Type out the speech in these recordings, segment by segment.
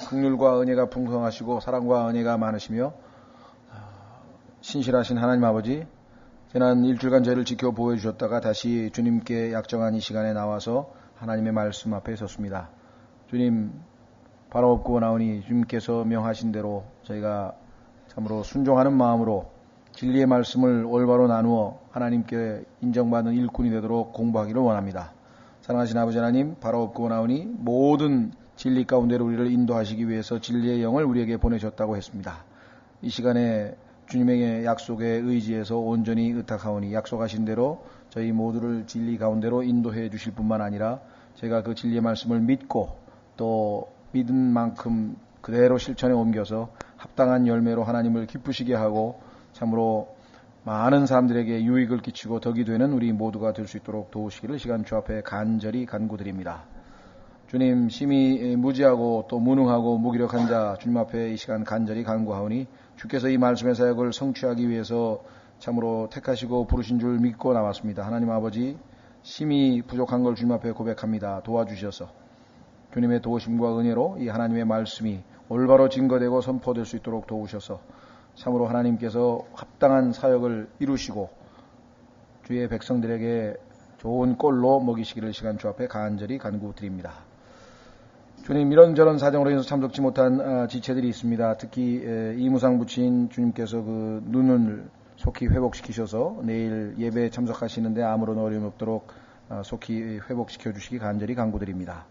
긍휼과 은혜가 풍성하시고 사랑과 은혜가 많으시며 신실하신 하나님 아버지, 지난 일주일간 저희를 지켜 보호해 주셨다가 다시 주님께 약정한 이 시간에 나와서 하나님의 말씀 앞에 섰습니다. 주님, 바라옵고 원하오니 주님께서 명하신 대로 저희가 참으로 순종하는 마음으로 진리의 말씀을 올바로 나누어 하나님께 인정받는 일꾼이 되도록 공부하기를 원합니다. 사랑하신 아버지 하나님, 바라옵고 원하오니 모든 진리 가운데로 우리를 인도하시기 위해서 진리의 영을 우리에게 보내셨다고 했습니다. 이 시간에 주님의 약속에 의지해서 온전히 의탁하오니 약속하신 대로 저희 모두를 진리 가운데로 인도해 주실 뿐만 아니라 제가 그 진리의 말씀을 믿고 또 믿은 만큼 그대로 실천에 옮겨서 합당한 열매로 하나님을 기쁘시게 하고 참으로 많은 사람들에게 유익을 끼치고 덕이 되는 우리 모두가 될 수 있도록 도우시기를 시간 주 앞에 간절히 간구드립니다. 주님, 심히 무지하고 또 무능하고 무기력한 자 주님 앞에 이 시간 간절히 간구하오니 주께서 이 말씀의 사역을 성취하기 위해서 참으로 택하시고 부르신 줄 믿고 나왔습니다. 하나님 아버지, 심히 부족한 걸 주님 앞에 고백합니다. 도와주셔서 주님의 도우심과 은혜로 이 하나님의 말씀이 올바로 증거되고 선포될 수 있도록 도우셔서 참으로 하나님께서 합당한 사역을 이루시고 주의 백성들에게 좋은 꼴로 먹이시기를 시간 주 앞에 간절히 간구드립니다. 주님, 이런저런 사정으로 인해서 참석지 못한 지체들이 있습니다. 특히 이무상 부친 주님께서 그 눈을 속히 회복시키셔서 내일 예배에 참석하시는데 아무런 어려움이 없도록 속히 회복시켜 주시기 간절히 간구드립니다.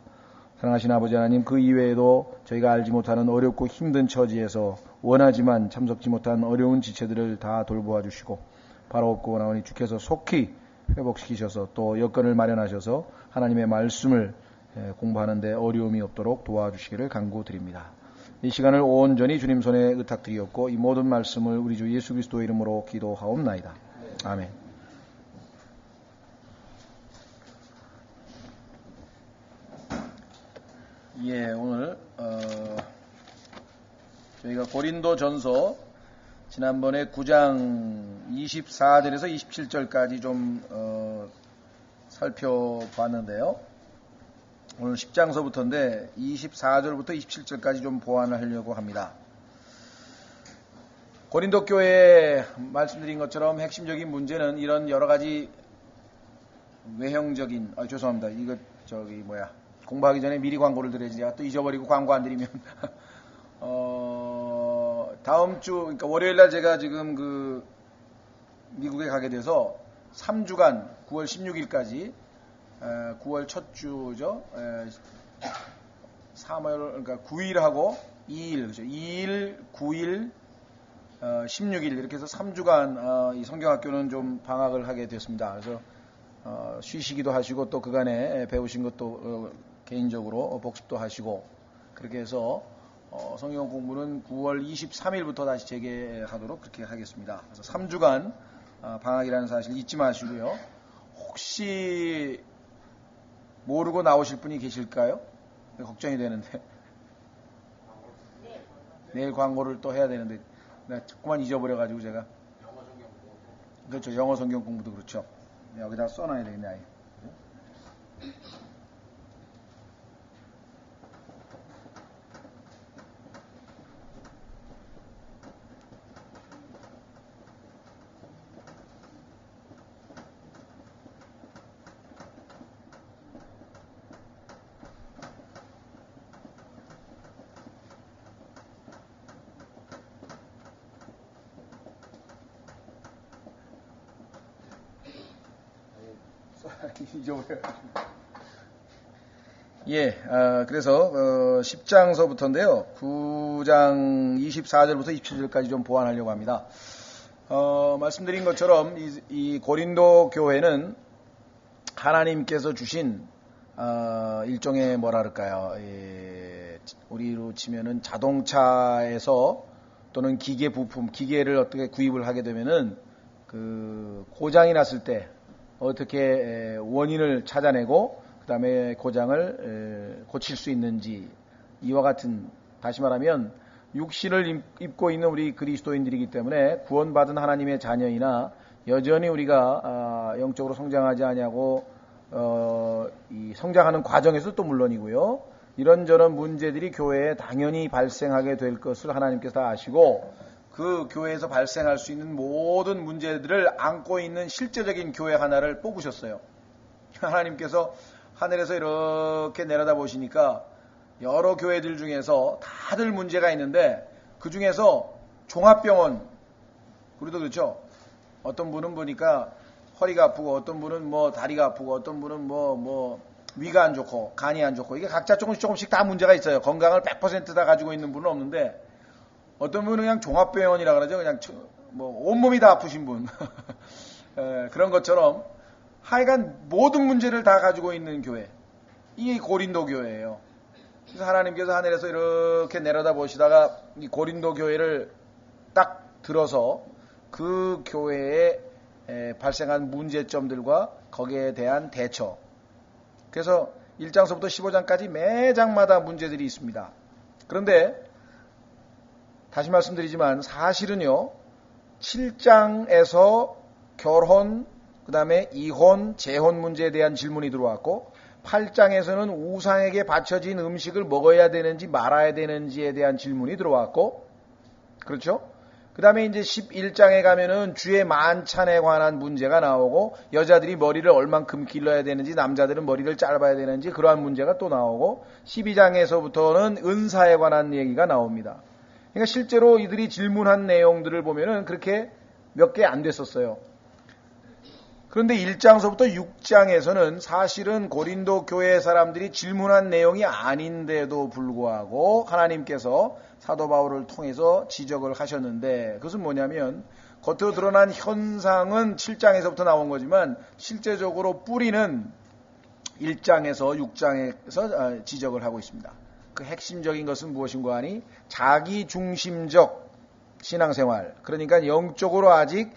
사랑하신 아버지 하나님, 그 이외에도 저희가 알지 못하는 어렵고 힘든 처지에서 원하지만 참석지 못한 어려운 지체들을 다 돌보아 주시고 바라옵고 원하오니 주께서 속히 회복시키셔서 또 여건을 마련하셔서 하나님의 말씀을 공부하는데 어려움이 없도록 도와주시기를 간구드립니다. 이 시간을 온전히 주님 손에 의탁드리었고 이 모든 말씀을 우리 주 예수 그리스도의 이름으로 기도하옵나이다. 아멘. 예, 오늘 저희가 고린도 전서 지난번에 9장 24절에서 27절까지 좀 살펴봤는데요. 오늘 10장서부터인데 24절부터 27절까지 좀 보완을 하려고 합니다. 고린도 교회에 말씀드린 것처럼 핵심적인 문제는 이런 여러 가지 외형적인, 죄송합니다. 이거 공부하기 전에 미리 광고를 드려야지. 제가 또 잊어버리고 광고 안 드리면 다음 주, 그러니까 월요일날 제가 지금 미국에 가게 돼서 3주간 9월 16일까지 9월 첫 주죠. 3월, 그러니까 9일하고 2일, 그죠. 2일, 9일, 16일 이렇게 해서 3주간 이 성경학교는 좀 방학을 하게 됐습니다. 그래서 쉬시기도 하시고 또 그간에 배우신 것도 개인적으로 복습도 하시고 그렇게 해서 성경 공부는 9월 23일부터 다시 재개하도록 그렇게 하겠습니다. 그래서 3주간 방학이라는 사실 잊지 마시고요. 혹시 모르고 나오실 분이 계실까요? 걱정이 되는데 내일 광고를 또 해야 되는데 내가 자꾸만 잊어버려가지고 제가 그렇죠. 영어 성경 공부도 그렇죠. 여기다 써놔야 되겠네. 아예. 예, 그래서 10장서부터인데요. 9장 24절부터 27절까지 좀 보완하려고 합니다. 말씀드린 것처럼 이 고린도 교회는 하나님께서 주신 일종의 뭐랄까요, 우리로 치면은 자동차에서 또는 기계 부품, 기계를 어떻게 구입을 하게 되면은 그 고장이 났을 때 어떻게 원인을 찾아내고 그 다음에 고장을 고칠 수 있는지, 이와 같은, 다시 말하면 육신을 입고 있는 우리 그리스도인들이기 때문에 구원받은 하나님의 자녀이나 여전히 우리가 영적으로 성장하지 아니하고 이 성장하는 과정에서 또 물론이고요. 이런저런 문제들이 교회에 당연히 발생하게 될 것을 하나님께서 다 아시고 그 교회에서 발생할 수 있는 모든 문제들을 안고 있는 실제적인 교회 하나를 뽑으셨어요. 하나님께서 하늘에서 이렇게 내려다 보시니까 여러 교회들 중에서 다들 문제가 있는데 그 중에서 종합병원, 우리도 그렇죠. 어떤 분은 보니까 허리가 아프고 어떤 분은 뭐 다리가 아프고 어떤 분은 뭐 위가 안 좋고 간이 안 좋고 이게 각자 조금씩 다 문제가 있어요. 건강을 100% 다 가지고 있는 분은 없는데 어떤 분은 그냥 종합병원이라 그러죠. 그냥 뭐 온몸이 다 아프신 분 그런 것처럼 하여간 모든 문제를 다 가지고 있는 교회, 이게 고린도 교회예요. 그래서 하나님께서 하늘에서 이렇게 내려다 보시다가 이 고린도 교회를 딱 들어서 그 교회에 발생한 문제점들과 거기에 대한 대처, 그래서 1장서부터 15장까지 매 장마다 문제들이 있습니다. 그런데 다시 말씀드리지만 사실은요, 7장에서 결혼, 그 다음에 이혼, 재혼 문제에 대한 질문이 들어왔고 8장에서는 우상에게 바쳐진 음식을 먹어야 되는지 말아야 되는지에 대한 질문이 들어왔고, 그렇죠? 그 다음에 이제 11장에 가면은 주의 만찬에 관한 문제가 나오고 여자들이 머리를 얼만큼 길러야 되는지 남자들은 머리를 짧아야 되는지 그러한 문제가 또 나오고 12장에서부터는 은사에 관한 얘기가 나옵니다. 그러니까 실제로 이들이 질문한 내용들을 보면은 그렇게 몇 개 안 됐었어요. 그런데 1장서부터 6장에서는 사실은 고린도 교회 사람들이 질문한 내용이 아닌데도 불구하고 하나님께서 사도 바울을 통해서 지적을 하셨는데, 그것은 뭐냐면 겉으로 드러난 현상은 7장에서부터 나온 거지만 실제적으로 뿌리는 1장에서 6장에서 지적을 하고 있습니다. 그 핵심적인 것은 무엇인가 하니 자기 중심적 신앙생활, 그러니까 영적으로 아직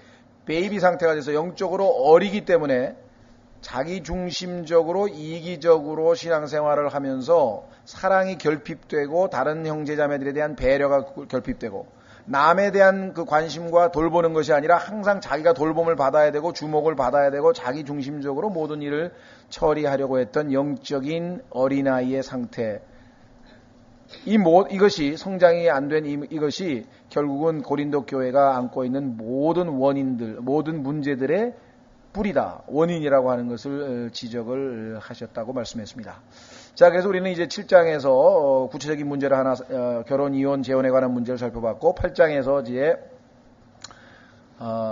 베이비 상태가 돼서 영적으로 어리기 때문에 자기 중심적으로 이기적으로 신앙생활을 하면서 사랑이 결핍되고 다른 형제자매들에 대한 배려가 결핍되고 남에 대한 그 관심과 돌보는 것이 아니라 항상 자기가 돌봄을 받아야 되고 주목을 받아야 되고 자기 중심적으로 모든 일을 처리하려고 했던 영적인 어린아이의 상태, 이것이 성장이 안 된 이것이 결국은 고린도 교회가 안고 있는 모든 원인들, 모든 문제들의 뿌리다, 원인이라고 하는 것을 지적을 하셨다고 말씀했습니다. 자, 그래서 우리는 이제 7장에서 구체적인 문제를 하나, 결혼, 이혼, 재혼에 관한 문제를 살펴봤고 8장에서 이제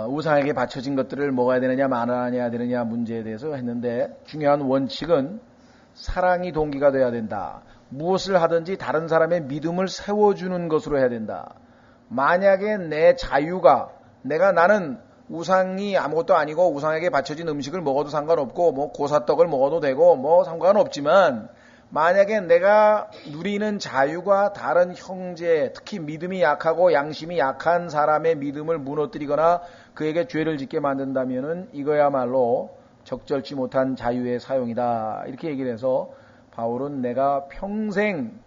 우상에게 바쳐진 것들을 먹어야 되느냐 말아야 되느냐 문제에 대해서 했는데, 중요한 원칙은 사랑이 동기가 돼야 된다. 무엇을 하든지 다른 사람의 믿음을 세워주는 것으로 해야 된다. 만약에 내 자유가, 나는 우상이 아무것도 아니고 우상에게 바쳐진 음식을 먹어도 상관없고 뭐 고사떡을 먹어도 되고 뭐 상관없지만, 만약에 내가 누리는 자유가 다른 형제, 특히 믿음이 약하고 양심이 약한 사람의 믿음을 무너뜨리거나 그에게 죄를 짓게 만든다면은 이거야말로 적절치 못한 자유의 사용이다, 이렇게 얘기를 해서 바울은 내가 평생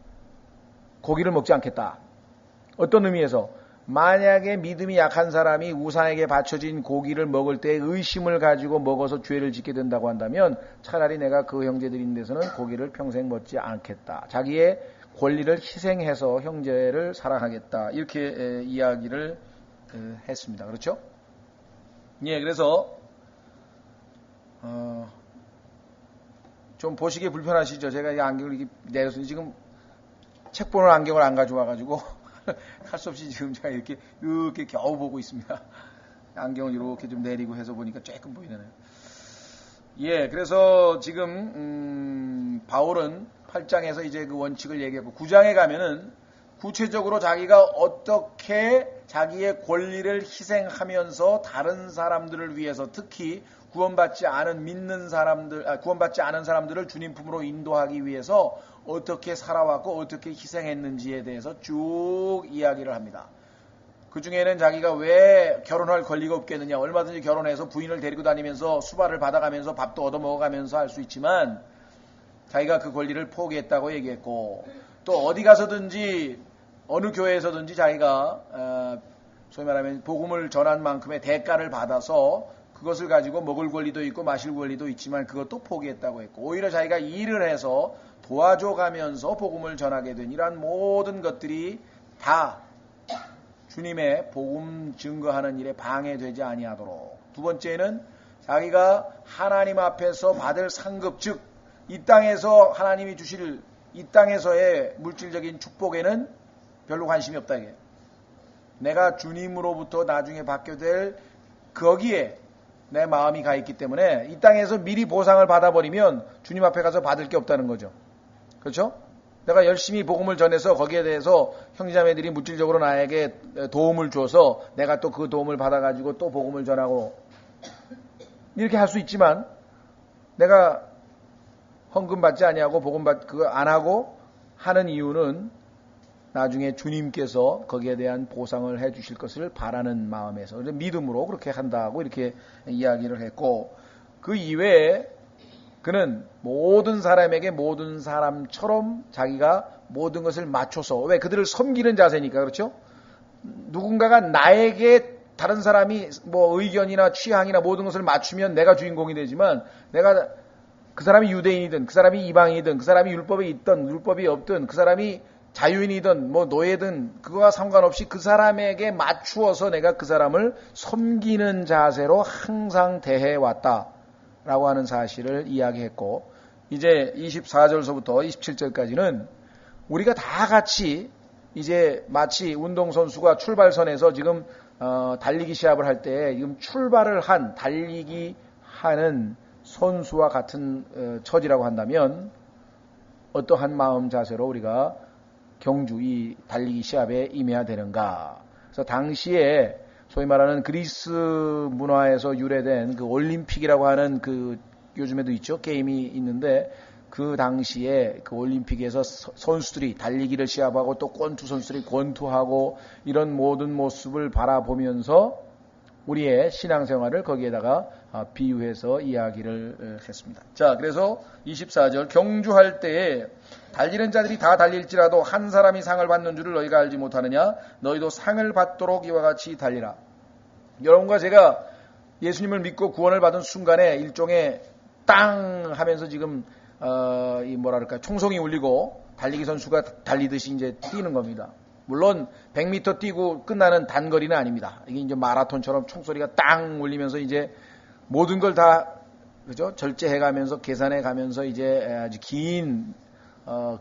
고기를 먹지 않겠다. 어떤 의미에서 만약에 믿음이 약한 사람이 우상에게 바쳐진 고기를 먹을 때 의심을 가지고 먹어서 죄를 짓게 된다고 한다면 차라리 내가 그 형제들인 데서는 고기를 평생 먹지 않겠다. 자기의 권리를 희생해서 형제를 사랑하겠다. 이렇게 이야기를 했습니다. 그렇죠? 예, 그래서 좀 보시기에 불편하시죠? 제가 이 안경을 이렇게 내려서 지금 책 보는 안경을 안 가져와가지고 할 수 없이 지금 제가 이렇게 겨우 보고 있습니다. 안경을 이렇게 좀 내리고 해서 보니까 조금 보이네요. 예, 그래서 지금 바울은 8장에서 이제 그 원칙을 얘기했고 9장에 가면은 구체적으로 자기가 어떻게 자기의 권리를 희생하면서 다른 사람들을 위해서, 특히 구원받지 않은 사람들을 주님 품으로 인도하기 위해서 어떻게 살아왔고 어떻게 희생했는지에 대해서 쭉 이야기를 합니다. 그 중에는 자기가 왜 결혼할 권리가 없겠느냐, 얼마든지 결혼해서 부인을 데리고 다니면서 수발을 받아가면서 밥도 얻어먹어가면서 할 수 있지만 자기가 그 권리를 포기했다고 얘기했고, 또 어디 가서든지 어느 교회에서든지 자기가 소위 말하면 복음을 전한 만큼의 대가를 받아서 그것을 가지고 먹을 권리도 있고 마실 권리도 있지만 그것도 포기했다고 했고, 오히려 자기가 일을 해서 도와줘가면서 복음을 전하게 된 이러한 모든 것들이 다 주님의 복음 증거하는 일에 방해되지 아니하도록. 두 번째는 자기가 하나님 앞에서 받을 상급, 즉 이 땅에서 하나님이 주실 이 땅에서의 물질적인 축복에는 별로 관심이 없다 이게. 내가 주님으로부터 나중에 받게 될 거기에 내 마음이 가 있기 때문에 이 땅에서 미리 보상을 받아버리면 주님 앞에 가서 받을 게 없다는 거죠. 그렇죠? 내가 열심히 복음을 전해서 거기에 대해서 형제자매들이 물질적으로 나에게 도움을 줘서 내가 또 그 도움을 받아가지고 또 복음을 전하고 이렇게 할 수 있지만 내가 헌금 받지 아니하고 복음 그거 안 하고 하는 이유는 나중에 주님께서 거기에 대한 보상을 해 주실 것을 바라는 마음에서 믿음으로 그렇게 한다고 이렇게 이야기를 했고, 그 이외에 그는 모든 사람에게 모든 사람처럼 자기가 모든 것을 맞춰서, 왜 그들을 섬기는 자세니까. 그렇죠? 누군가가 나에게 다른 사람이 뭐 의견이나 취향이나 모든 것을 맞추면 내가 주인공이 되지만, 내가 그 사람이 유대인이든 그 사람이 이방인이든 그 사람이 율법에 있든 율법이 없든 그 사람이 자유인이든 뭐 노예든 그거와 상관없이 그 사람에게 맞추어서 내가 그 사람을 섬기는 자세로 항상 대해왔다라고 하는 사실을 이야기했고, 이제 24절서부터 27절까지는 우리가 다 같이 이제 마치 운동선수가 출발선에서 지금 달리기 시합을 할 때 지금 출발을 한 달리기 하는 선수와 같은 처지라고 한다면 어떠한 마음 자세로 우리가 경주 이 달리기 시합에 임해야 되는가. 그래서 당시에 소위 말하는 그리스 문화에서 유래된 그 올림픽이라고 하는 그 요즘에도 있죠. 게임이 있는데 그 당시에 그 올림픽에서 선수들이 달리기를 시합하고 또 권투 선수들이 권투하고 이런 모든 모습을 바라보면서 우리의 신앙생활을 거기에다가 비유해서 이야기를 했습니다. 자, 그래서 24절 경주할 때에 달리는 자들이 다 달릴지라도 한 사람이 상을 받는 줄을 너희가 알지 못하느냐? 너희도 상을 받도록 이와 같이 달리라. 여러분과 제가 예수님을 믿고 구원을 받은 순간에 일종의 땅 하면서 지금 이 뭐랄까 총성이 울리고 달리기 선수가 달리듯이 이제 뛰는 겁니다. 물론 100m 뛰고 끝나는 단거리는 아닙니다. 이게 이제 마라톤처럼 총소리가 땅 울리면서 이제 모든 걸 다 그죠? 절제해가면서 계산해가면서 이제 아주 긴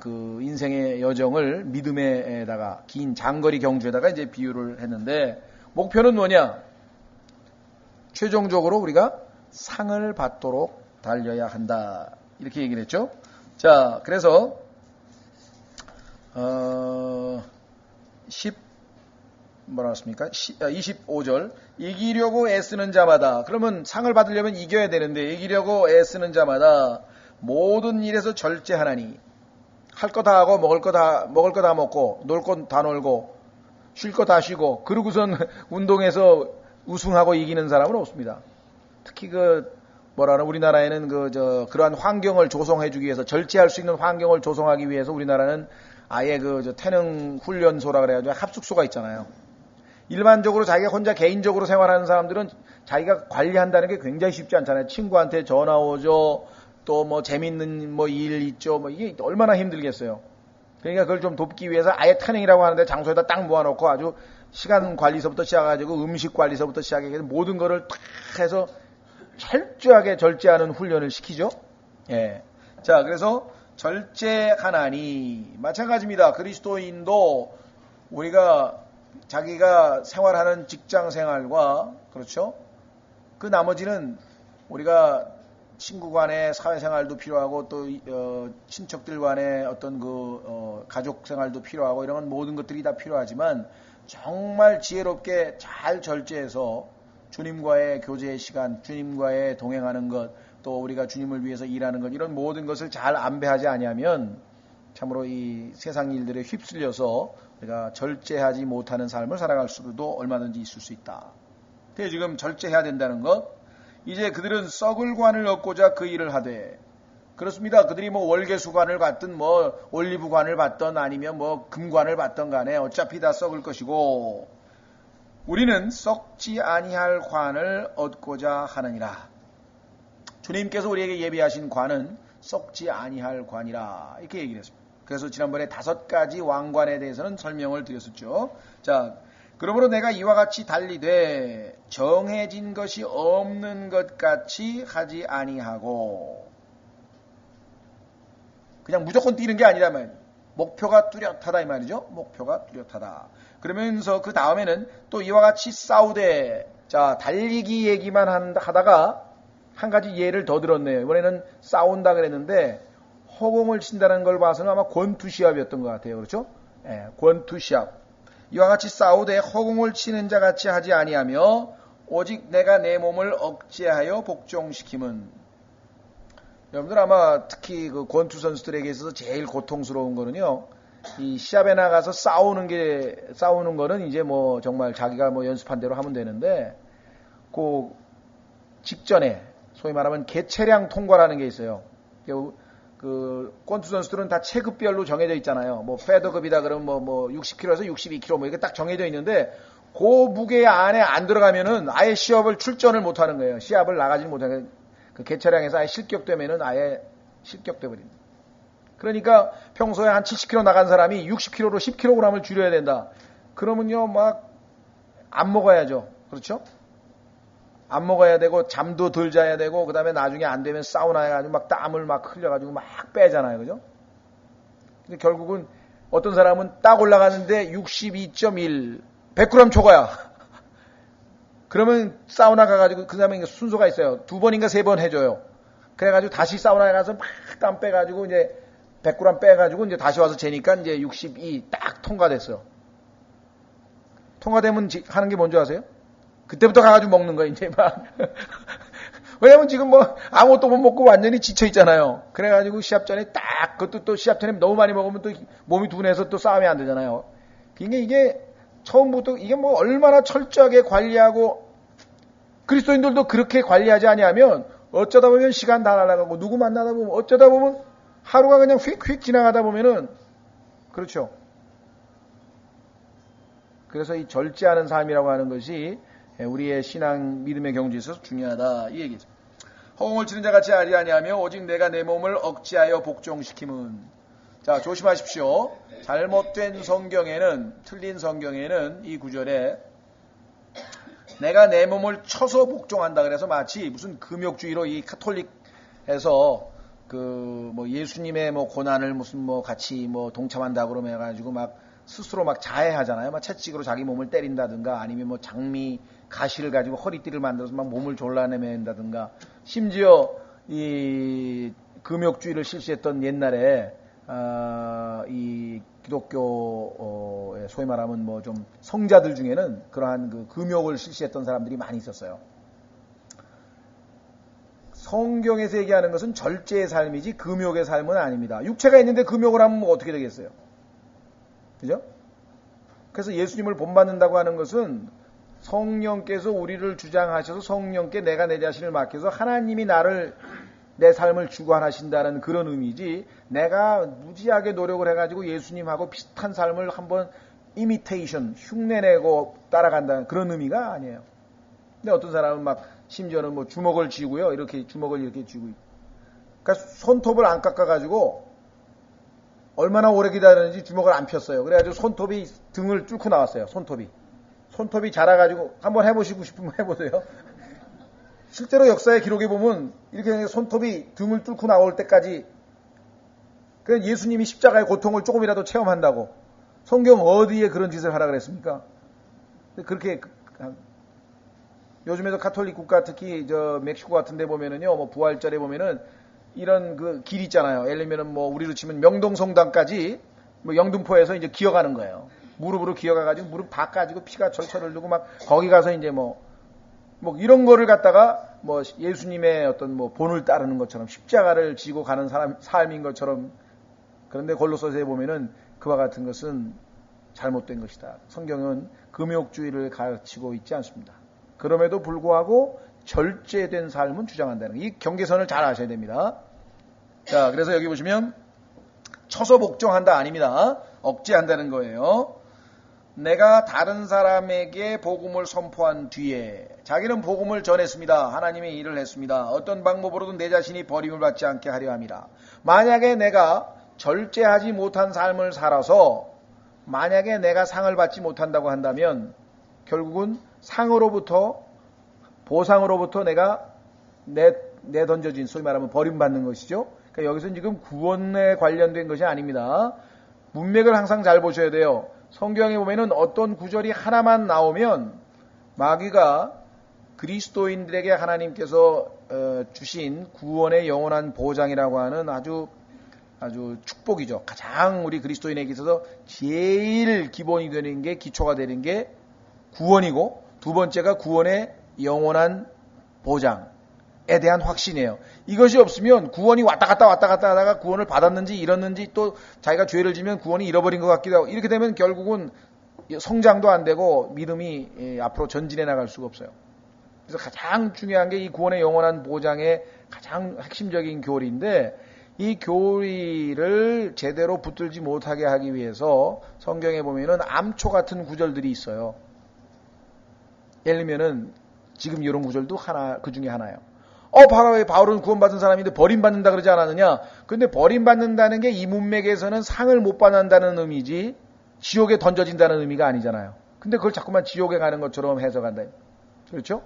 그 인생의 여정을 믿음에다가 긴 장거리 경주에다가 이제 비유를 했는데, 목표는 뭐냐? 최종적으로 우리가 상을 받도록 달려야 한다. 이렇게 얘기를 했죠. 자, 그래서 25절 이기려고 애쓰는 자마다, 그러면 상을 받으려면 이겨야 되는데 이기려고 애쓰는 자마다 모든 일에서 절제하나니, 할 거 다 하고 먹을 거 다 먹고 놀 거 다 놀고 쉴 거 다 쉬고 그러고선 운동에서 우승하고 이기는 사람은 없습니다. 특히 우리나라에는 그러한 환경을 조성해주기 위해서, 절제할 수 있는 환경을 조성하기 위해서 우리나라는 아예 태능 훈련소라 그래가지고 합숙소가 있잖아요. 일반적으로 자기가 혼자 개인적으로 생활하는 사람들은 자기가 관리한다는 게 굉장히 쉽지 않잖아요. 친구한테 전화 오죠. 또 뭐 재밌는 일 있죠. 이게 얼마나 힘들겠어요. 그러니까 그걸 좀 돕기 위해서 아예 태능이라고 하는데 장소에다 딱 모아놓고 아주 시간 관리서부터 시작해가지고 음식 관리서부터 시작해서 모든 거를 탁 해서 철저하게 절제하는 훈련을 시키죠. 예. 자, 그래서 절제하나니, 마찬가지입니다. 그리스도인도 우리가 자기가 생활하는 직장 생활과, 그렇죠? 그 나머지는 우리가 친구 간의 사회생활도 필요하고 또 친척들 간의 어떤 가족 생활도 필요하고 이런 모든 것들이 다 필요하지만, 정말 지혜롭게 잘 절제해서 주님과의 교제의 시간, 주님과의 동행하는 것, 또 우리가 주님을 위해서 일하는 것, 이런 모든 것을 잘 안배하지 아니하면 참으로 이 세상 일들에 휩쓸려서 우리가 절제하지 못하는 삶을 살아갈 수도 얼마든지 있을 수 있다. 근데 지금 절제해야 된다는 것, 이제 그들은 썩을 관을 얻고자 그 일을 하되, 그렇습니다. 그들이 월계수관을 받든 올리브관을 받든 아니면 금관을 받든 간에 어차피 다 썩을 것이고, 우리는 썩지 아니할 관을 얻고자 하느니라. 주님께서 우리에게 예비하신 관은 썩지 아니할 관이라 이렇게 얘기를 했습니다. 그래서 지난번에 5가지 왕관에 대해서는 설명을 드렸었죠. 자, 그러므로 내가 이와 같이 달리되 정해진 것이 없는 것 같이 하지 아니하고, 그냥 무조건 뛰는 게 아니라 말이에요. 목표가 뚜렷하다 이 말이죠. 목표가 뚜렷하다. 그러면서 그 다음에는 또 이와 같이 싸우되, 자, 달리기 얘기만 하다가 한 가지 예를 더 들었네요. 이번에는 싸운다 그랬는데 허공을 친다는 걸 봐서는 아마 권투시합이었던 것 같아요. 그렇죠? 예, 권투시합. 이와 같이 싸우되 허공을 치는 자 같이 하지 아니하며 오직 내가 내 몸을 억제하여 복종시킴은. 여러분들 아마 특히 그 권투 선수들에게 있어서 제일 고통스러운 거는요, 이 시합에 나가서 싸우는 거는 이제 뭐 정말 자기가 뭐 연습한 대로 하면 되는데, 그 직전에 소위 말하면 개체량 통과라는 게 있어요. 그 권투 선수들은 다 체급별로 정해져 있잖아요. 뭐 페더급이다 그러면 뭐 60kg에서 62kg 뭐 이게 딱 정해져 있는데, 그 무게 안에 안 들어가면은 아예 시합을 출전을 못 하는 거예요. 시합을 나가지 못하는, 그 개체량에서 아예 실격되면은 아예 실격돼 버립니다. 그러니까 평소에 한 70kg 나간 사람이 60kg로 10kg을 줄여야 된다. 그러면요, 막 안 먹어야죠. 그렇죠? 안 먹어야 되고 잠도 덜 자야 되고, 그 다음에 나중에 안 되면 사우나 해가지고 막 땀을 막 흘려가지고 막 빼잖아요. 그죠? 근데 결국은 어떤 사람은 딱 올라가는데 62.1 100g 초과야. 그러면 사우나 가가지고, 그 다음에 순서가 있어요. 2번인가 3번 해줘요. 그래가지고 다시 사우나에 가서 막 땀 빼가지고 이제 100g 빼가지고 이제 다시 와서 재니까 이제 62 딱 통과됐어요. 통과되면 하는 게 뭔지 아세요? 그때부터 가가지고 먹는 거예요, 이제 막. 왜냐면 지금 뭐 아무것도 못 먹고 완전히 지쳐 있잖아요. 그래가지고 시합 전에 딱, 그것도 또 시합 전에 너무 많이 먹으면 또 몸이 둔해서 또 싸움이 안 되잖아요. 이게 처음부터 이게 뭐 얼마나 철저하게 관리하고, 그리스도인들도 그렇게 관리하지 아니하면 어쩌다 보면 시간 다 날아가고, 누구 만나다 보면 어쩌다 보면 하루가 그냥 휙휙 지나가다 보면은, 그렇죠. 그래서 이 절제하는 삶이라고 하는 것이 우리의 신앙 믿음의 경주에 있어서 중요하다 이 얘기죠. 허공을 치는 자 같이 하지 아니하며 오직 내가 내 몸을 억제하여 복종시킴은. 자, 조심하십시오. 잘못된 성경에는, 틀린 성경에는 이 구절에 내가 내 몸을 쳐서 복종한다 그래서 마치 무슨 금욕주의로 이 카톨릭에서 그 뭐 예수님의 뭐 고난을 무슨 뭐 같이 뭐 동참한다 그러면 해가지고 막 스스로 막 자해하잖아요. 막 채찍으로 자기 몸을 때린다든가, 아니면 뭐 장미 가시를 가지고 허리띠를 만들어서 막 몸을 졸라내맨다든가, 심지어 이 금욕주의를 실시했던 옛날에 이 기독교 소위 말하면 뭐 좀 성자들 중에는 그러한 그 금욕을 실시했던 사람들이 많이 있었어요. 성경에서 얘기하는 것은 절제의 삶이지 금욕의 삶은 아닙니다. 육체가 있는데 금욕을 하면 뭐 어떻게 되겠어요? 그죠? 그래서 예수님을 본받는다고 하는 것은 성령께서 우리를 주장하셔서 성령께 내가 내 자신을 맡겨서 하나님이 내 삶을 주관하신다는 그런 의미지, 내가 무지하게 노력을 해가지고 예수님하고 비슷한 삶을 한번 이미테이션, 흉내내고 따라간다는 그런 의미가 아니에요. 근데 어떤 사람은 막 심지어는 뭐 주먹을 쥐고요, 이렇게 주먹을 이렇게 쥐고, 그러니까 손톱을 안 깎아가지고 얼마나 오래 기다렸는지 주먹을 안 폈어요. 그래가지고 손톱이 등을 뚫고 나왔어요. 손톱이 자라가지고 한번 해보시고 싶으면 해보세요. 실제로 역사의 기록에 보면 이렇게 손톱이 등을 뚫고 나올 때까지, 그래서 예수님이 십자가의 고통을 조금이라도 체험한다고. 성경 어디에 그런 짓을 하라 그랬습니까? 그렇게 요즘에도 카톨릭 국가, 특히 저 멕시코 같은 데 보면은요, 뭐 부활절에 보면은 이런 그 길 있잖아요. 예를 들면은 뭐 우리로 치면 명동성당까지 뭐 영등포에서 이제 기어가는 거예요. 무릎으로 기어가가지고 무릎 다 까지고 피가 절철 흘리고 막 거기 가서 이제 뭐 이런 거를 갖다가 뭐 예수님의 어떤 뭐 본을 따르는 것처럼 십자가를 지고 가는 삶인 것처럼. 그런데 골로새서에 보면은 그와 같은 것은 잘못된 것이다. 성경은 금욕주의를 가르치고 있지 않습니다. 그럼에도 불구하고 절제된 삶은 주장한다는 거. 이 경계선을 잘 아셔야 됩니다. 자, 그래서 여기 보시면 쳐서 복종한다 아닙니다. 억제한다는 거예요. 내가 다른 사람에게 복음을 선포한 뒤에 자기는 복음을 전했습니다. 하나님의 일을 했습니다. 어떤 방법으로든 내 자신이 버림을 받지 않게 하려 함이라. 만약에 내가 절제하지 못한 삶을 살아서 만약에 내가 상을 받지 못한다고 한다면 결국은 상으로부터 보상으로부터 내가 내던져진 소위 말하면 버림받는 것이죠. 그러니까 여기서는 지금 구원에 관련된 것이 아닙니다. 문맥을 항상 잘 보셔야 돼요. 성경에 보면은 어떤 구절이 하나만 나오면 마귀가 그리스도인들에게 하나님께서 주신 구원의 영원한 보장이라고 하는 아주 축복이죠. 가장 우리 그리스도인에게 있어서 제일 기본이 되는 게 기초가 되는 게 구원이고 두 번째가 구원의 영원한 보장에 대한 확신이에요. 이것이 없으면 구원이 왔다 갔다 하다가 구원을 받았는지 잃었는지 또 자기가 죄를 지면 구원이 잃어버린 것 같기도 하고 이렇게 되면 결국은 성장도 안 되고 믿음이 앞으로 전진해 나갈 수가 없어요. 그래서 가장 중요한 게 이 구원의 영원한 보장의 가장 핵심적인 교리인데 이 교리를 제대로 붙들지 못하게 하기 위해서 성경에 보면은 암초 같은 구절들이 있어요. 예를 들면은 지금 이런 구절도 그 중에 하나예요. 바울은 구원받은 사람인데 버림받는다 그러지 않았느냐? 근데 버림받는다는 게 이 문맥에서는 상을 못 받는다는 의미지 지옥에 던져진다는 의미가 아니잖아요. 근데 그걸 자꾸만 지옥에 가는 것처럼 해석한다. 그렇죠?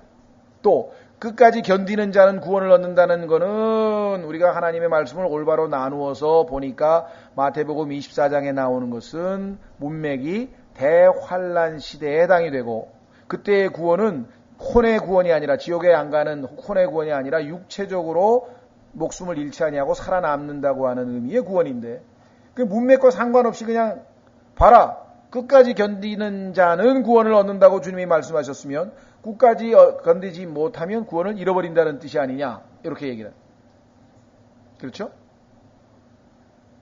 또 끝까지 견디는 자는 구원을 얻는다는 거는 우리가 하나님의 말씀을 올바로 나누어서 보니까 마태복음 24장에 나오는 것은 문맥이 대환란 시대에 해당이 되고 그때의 구원은 혼의 구원이 아니라 지옥에 안 가는 혼의 구원이 아니라 육체적으로 목숨을 잃지 아니하고 살아남는다고 하는 의미의 구원인데 그 문맥과 상관없이 그냥 봐라 끝까지 견디는 자는 구원을 얻는다고 주님이 말씀하셨으면 끝까지 견디지 못하면 구원을 잃어버린다는 뜻이 아니냐 이렇게 얘기를 그렇죠?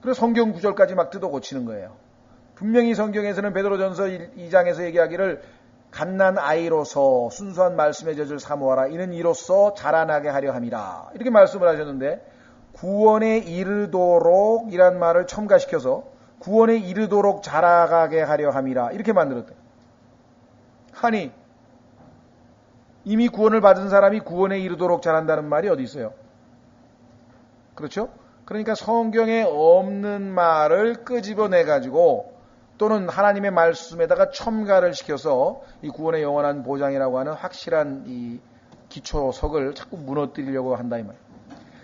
그래서 성경 구절까지 막 뜯어 고치는 거예요. 분명히 성경에서는 베드로전서 2장에서 얘기하기를 갓난 아이로서 순수한 말씀의 젖을 사모하라. 이는 이로써 자라나게 하려 함이라. 이렇게 말씀을 하셨는데 구원에 이르도록 이란 말을 첨가시켜서 구원에 이르도록 자라가게 하려 함이라. 이렇게 만들었대요. 아니 이미 구원을 받은 사람이 구원에 이르도록 자란다는 말이 어디 있어요? 그렇죠? 그러니까 성경에 없는 말을 끄집어내가지고 또는 하나님의 말씀에다가 첨가를 시켜서 이 구원의 영원한 보장이라고 하는 확실한 이 기초석을 자꾸 무너뜨리려고 한다 이 말이에요.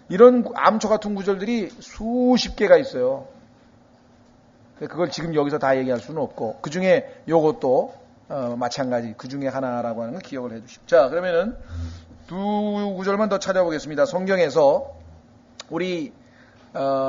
이런 암초 같은 구절들이 수십 개가 있어요. 그걸 지금 여기서 다 얘기할 수는 없고 그 중에 요것도 마찬가지 그 중에 하나라고 하는 걸 기억을 해주십시오. 자 그러면은 두 구절만 더 찾아보겠습니다. 성경에서 우리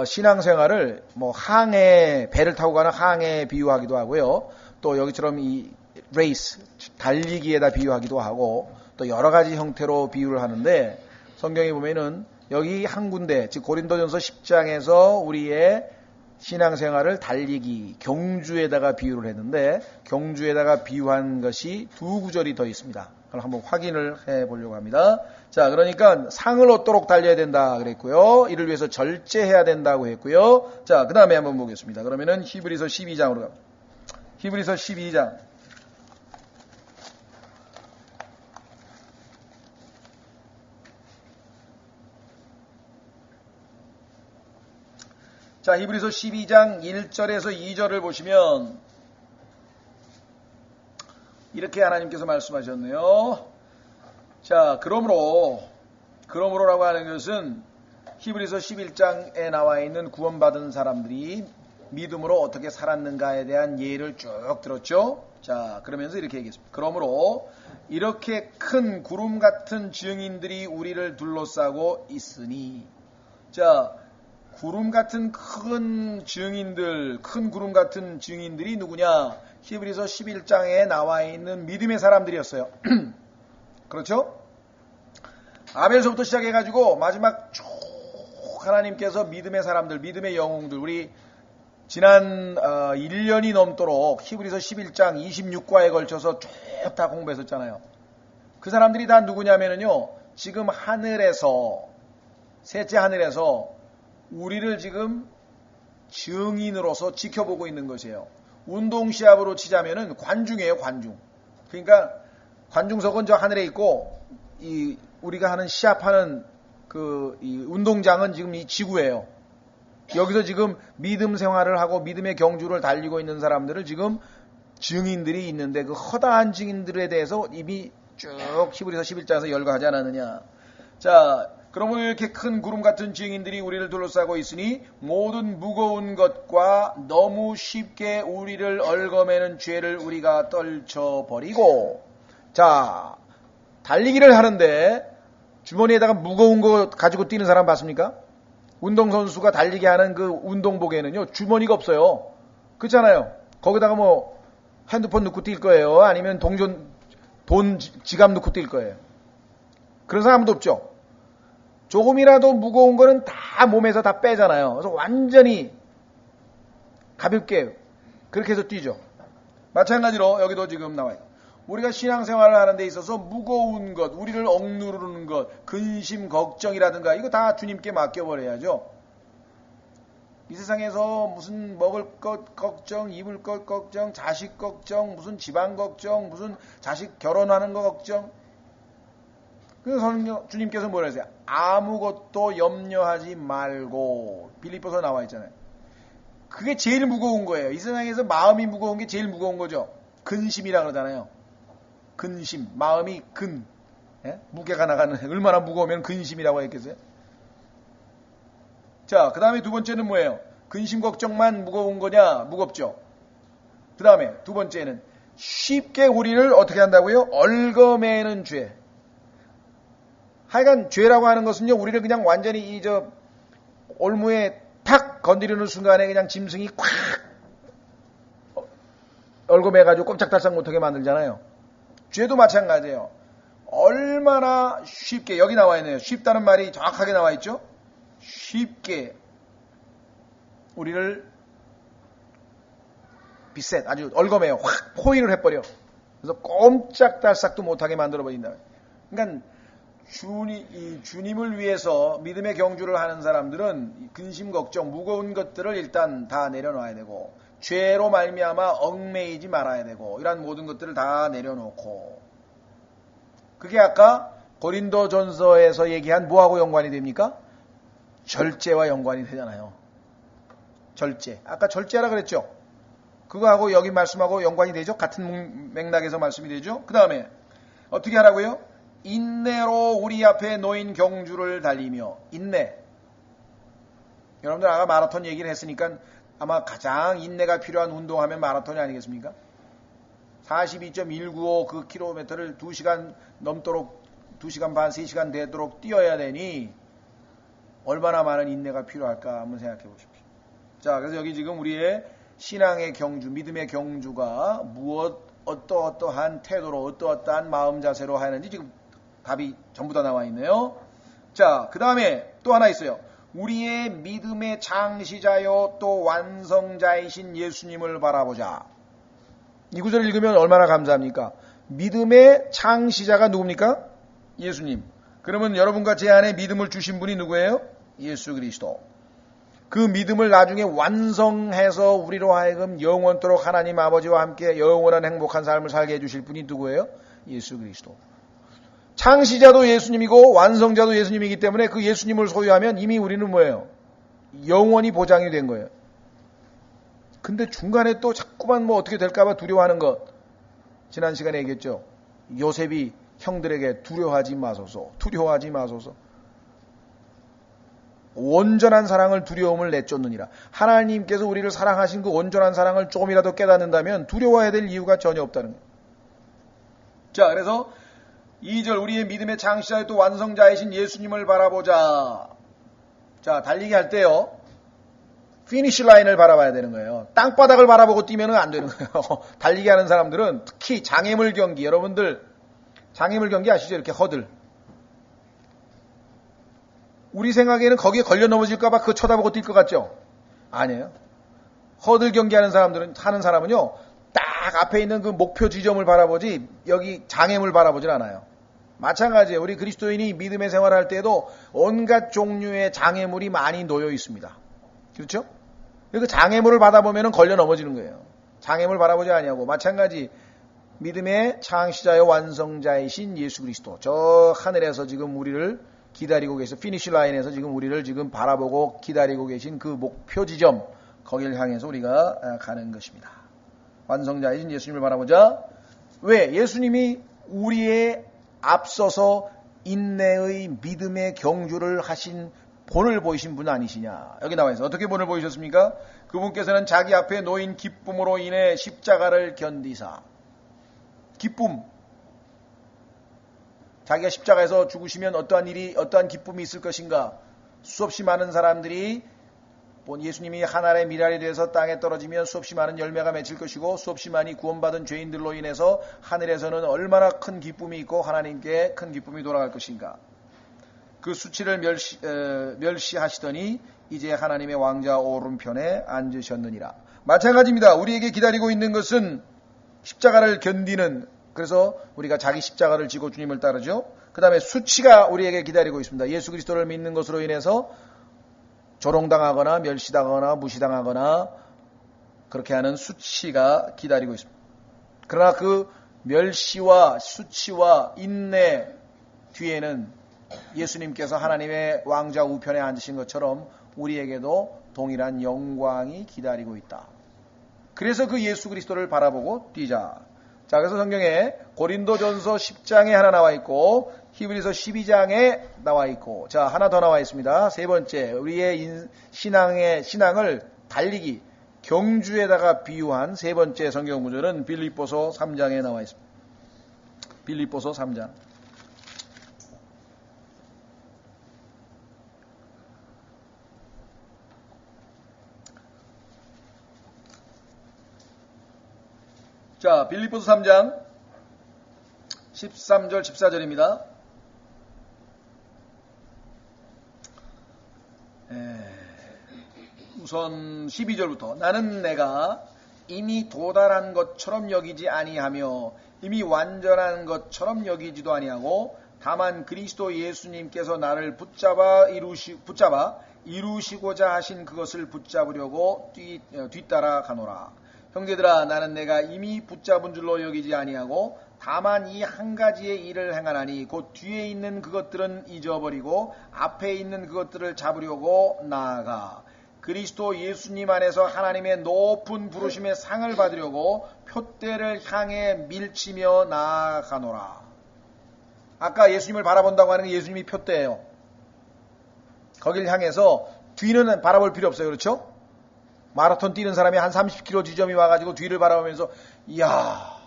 신앙생활을 뭐 항해 배를 타고 가는 항해에 비유하기도 하고요. 또 여기처럼 이 레이스 달리기에다 비유하기도 하고 또 여러 가지 형태로 비유를 하는데 성경에 보면은 여기 한 군데 즉 고린도전서 10장에서 우리의 신앙생활을 달리기 경주에다가 비유를 했는데 경주에다가 비유한 것이 두 구절이 더 있습니다. 그걸 한번 확인을 해보려고 합니다. 자, 그러니까 상을 얻도록 달려야 된다 그랬고요. 이를 위해서 절제해야 된다고 했고요. 자, 그 다음에 한번 보겠습니다. 그러면은 히브리서 12장으로 갑니다. 히브리서 12장. 자, 히브리서 12장 1절에서 2절을 보시면 이렇게 하나님께서 말씀하셨네요. 자, 그러므로라고 하는 것은 히브리서 11장에 나와 있는 구원받은 사람들이 믿음으로 어떻게 살았는가에 대한 예를 쭉 들었죠. 자, 그러면서 이렇게 얘기했습니다. 그러므로 이렇게 큰 구름 같은 증인들이 우리를 둘러싸고 있으니 자, 구름 같은 큰 구름 같은 증인들이 누구냐? 히브리서 11장에 나와 있는 믿음의 사람들이었어요. 그렇죠? 아벨서부터 시작해가지고 마지막 쭉 하나님께서 믿음의 사람들, 믿음의 영웅들, 우리 지난 1년이 넘도록 히브리서 11장 26과에 걸쳐서 쭉 다 공부했었잖아요. 그 사람들이 다 누구냐면요. 지금 하늘에서, 셋째 하늘에서 우리를 지금 증인으로서 지켜보고 있는 것이에요. 운동 시합으로 치자면은 관중이에요, 관중. 그러니까 관중석은 저 하늘에 있고 우리가 하는 시합하는 이 운동장은 지금 이 지구예요. 여기서 지금 믿음 생활을 하고 믿음의 경주를 달리고 있는 사람들을 지금 증인들이 있는데 그 허다한 증인들에 대해서 이미 쭉 히브리서 11장에서 열거하지 않았느냐. 자, 그러면 이렇게 큰 구름 같은 증인들이 우리를 둘러싸고 있으니 모든 무거운 것과 너무 쉽게 우리를 얽어매는 죄를 우리가 떨쳐버리고, 자, 달리기를 하는데 주머니에다가 무거운 거 가지고 뛰는 사람 봤습니까? 운동선수가 달리기 하는 그 운동복에는요, 주머니가 없어요. 그렇잖아요. 거기다가 뭐 핸드폰 넣고 뛸 거예요. 아니면 돈 지갑 넣고 뛸 거예요. 그런 사람도 없죠. 조금이라도 무거운 거는 다 몸에서 다 빼잖아요. 그래서 완전히 가볍게 그렇게 해서 뛰죠. 마찬가지로 여기도 지금 나와요. 우리가 신앙생활을 하는 데 있어서 무거운 것, 우리를 억누르는 것, 근심, 걱정이라든가 이거 다 주님께 맡겨버려야죠. 이 세상에서 무슨 먹을 것 걱정, 입을 것 걱정, 자식 걱정, 무슨 집안 걱정, 무슨 자식 결혼하는 거 걱정. 그래서 주님께서 뭐라 하세요? 아무것도 염려하지 말고. 빌립보서 나와 있잖아요. 그게 제일 무거운 거예요. 이 세상에서 마음이 무거운 게 제일 무거운 거죠. 근심이라 그러잖아요. 근심, 마음이 근. 예? 무게가 나가는, 얼마나 무거우면 근심이라고 했겠어요? 자, 그 다음에 두 번째는 뭐예요? 근심 걱정만 무거운 거냐? 무겁죠. 그 다음에 두 번째는 쉽게 우리를 어떻게 한다고요? 얽어매는 죄. 하여간 죄라고 하는 것은요, 우리를 그냥 완전히 올무에 탁 건드리는 순간에 그냥 짐승이 콱 얽어매가지고 꼼짝달싹 못하게 만들잖아요. 죄도 마찬가지예요. 얼마나 쉽게, 여기 나와 있네요. 쉽다는 말이 정확하게 나와 있죠? 쉽게 우리를 비셋, 아주 얽어매요. 확 포인을 해버려. 그래서 꼼짝달싹도 못하게 만들어버린다. 그러니까 주님을 위해서 믿음의 경주를 하는 사람들은 근심 걱정 무거운 것들을 일단 다 내려놔야 되고, 죄로 말미암아 얽매이지 말아야 되고, 이런 모든 것들을 다 내려놓고, 그게 아까 고린도전서에서 얘기한 뭐하고 연관이 됩니까? 절제와 연관이 되잖아요. 절제. 아까 절제라 그랬죠? 그거하고 여기 말씀하고 연관이 되죠? 같은 맥락에서 말씀이 되죠? 그 다음에 어떻게 하라고요? 인내로 우리 앞에 놓인 경주를 달리며. 인내. 여러분들 아까 마라톤 얘기를 했으니까 아마 가장 인내가 필요한 운동하면 마라톤이 아니겠습니까? 42.195 그 킬로미터를 2시간 넘도록 2시간 반, 3시간 되도록 뛰어야 되니 얼마나 많은 인내가 필요할까 한번 생각해 보십시오. 자, 그래서 여기 지금 우리의 신앙의 경주, 믿음의 경주가 어떠한 태도로, 어떠한 마음 자세로 하는지 지금 답이 전부 다 나와 있네요. 자, 그 다음에 또 하나 있어요. 우리의 믿음의 창시자요 또 완성자이신 예수님을 바라보자. 이 구절을 읽으면 얼마나 감사합니까? 믿음의 창시자가 누굽니까? 예수님. 그러면 여러분과 제 안에 믿음을 주신 분이 누구예요? 예수 그리스도. 그 믿음을 나중에 완성해서 우리로 하여금 영원토록 하나님 아버지와 함께 영원한 행복한 삶을 살게 해주실 분이 누구예요? 예수 그리스도. 창시자도 예수님이고 완성자도 예수님이기 때문에 그 예수님을 소유하면 이미 우리는 뭐예요? 영원히 보장이 된 거예요. 근데 중간에 또 자꾸만 뭐 어떻게 될까봐 두려워하는 것. 지난 시간에 얘기했죠. 요셉이 형들에게 두려워하지 마소서. 두려워하지 마소서. 온전한 사랑을 두려움을 내쫓느니라. 하나님께서 우리를 사랑하신 그 온전한 사랑을 조금이라도 깨닫는다면 두려워해야 될 이유가 전혀 없다는 거예요. 자, 그래서 2절 우리의 믿음의 창시자 또 완성자이신 예수님을 바라보자. 자, 달리기 할 때요. 피니시 라인을 바라봐야 되는 거예요. 땅바닥을 바라보고 뛰면 안 되는 거예요. 달리기 하는 사람들은 특히 장애물 경기, 여러분들 장애물 경기 아시죠? 이렇게 허들. 우리 생각에는 거기에 걸려 넘어질까봐 그거 쳐다보고 뛸 것 같죠? 아니에요. 허들 경기하는 사람은요, 딱 앞에 있는 그 목표 지점을 바라보지 여기 장애물 바라보질 않아요. 마찬가지예요. 우리 그리스도인이 믿음의 생활을 할 때에도 온갖 종류의 장애물이 많이 놓여 있습니다. 그렇죠? 그 장애물을 받아보면 걸려 넘어지는 거예요. 장애물 바라보지 아니하고, 마찬가지 믿음의 창시자여 완성자이신 예수 그리스도, 저 하늘에서 지금 우리를 기다리고 계셔, 피니시 라인에서 지금 우리를 지금 바라보고 기다리고 계신 그 목표 지점, 거기를 향해서 우리가 가는 것입니다. 완성자이신 예수님을 바라보자. 왜? 예수님이 우리의 앞서서 인내의 믿음의 경주를 하신 본을 보이신 분 아니시냐. 여기 나와 있어요. 어떻게 본을 보이셨습니까? 그분께서는 자기 앞에 놓인 기쁨으로 인해 십자가를 견디사. 기쁨. 자기가 십자가에서 죽으시면 어떠한 기쁨이 있을 것인가. 수없이 많은 사람들이 예수님이 하늘의 미랄이 되어서 땅에 떨어지면 수없이 많은 열매가 맺힐 것이고, 수없이 많이 구원받은 죄인들로 인해서 하늘에서는 얼마나 큰 기쁨이 있고 하나님께 큰 기쁨이 돌아갈 것인가. 그 수치를 멸시하시더니 이제 하나님의 왕자 오른편에 앉으셨느니라. 마찬가지입니다. 우리에게 기다리고 있는 것은 십자가를 견디는, 그래서 우리가 자기 십자가를 지고 주님을 따르죠. 그 다음에 수치가 우리에게 기다리고 있습니다. 예수 그리스도를 믿는 것으로 인해서 조롱당하거나 멸시당하거나 무시당하거나 그렇게 하는 수치가 기다리고 있습니다. 그러나 그 멸시와 수치와 인내 뒤에는 예수님께서 하나님의 왕자 우편에 앉으신 것처럼 우리에게도 동일한 영광이 기다리고 있다. 그래서 그 예수 그리스도를 바라보고 뛰자. 자, 그래서 성경에 고린도전서 10장에 하나 나와 있고 히브리서 12장에 나와 있고, 자, 하나 더 나와 있습니다. 세 번째, 우리의 신앙을 달리기, 경주에다가 비유한 세 번째 성경 구절은 빌립보서 3장에 나와 있습니다. 빌립보서 3장. 자, 빌립보서 3장 13절 14절입니다. 우선 12절부터 나는 내가 이미 도달한 것처럼 여기지 아니하며 이미 완전한 것처럼 여기지도 아니하고 다만 그리스도 예수님께서 나를 붙잡아 이루시고자 하신 그것을 붙잡으려고 뒤따라 가노라. 형제들아, 나는 내가 이미 붙잡은 줄로 여기지 아니하고 다만 이 한 가지의 일을 행하나니 곧 뒤에 있는 그것들은 잊어버리고 앞에 있는 그것들을 잡으려고 나아가 그리스도 예수님 안에서 하나님의 높은 부르심의 상을 받으려고 표대를 향해 밀치며 나아가노라. 아까 예수님을 바라본다고 하는 게 예수님이 표대예요. 거길 향해서 뒤는 바라볼 필요 없어요. 그렇죠? 마라톤 뛰는 사람이 한 30km 지점이 와가지고 뒤를 바라보면서 이야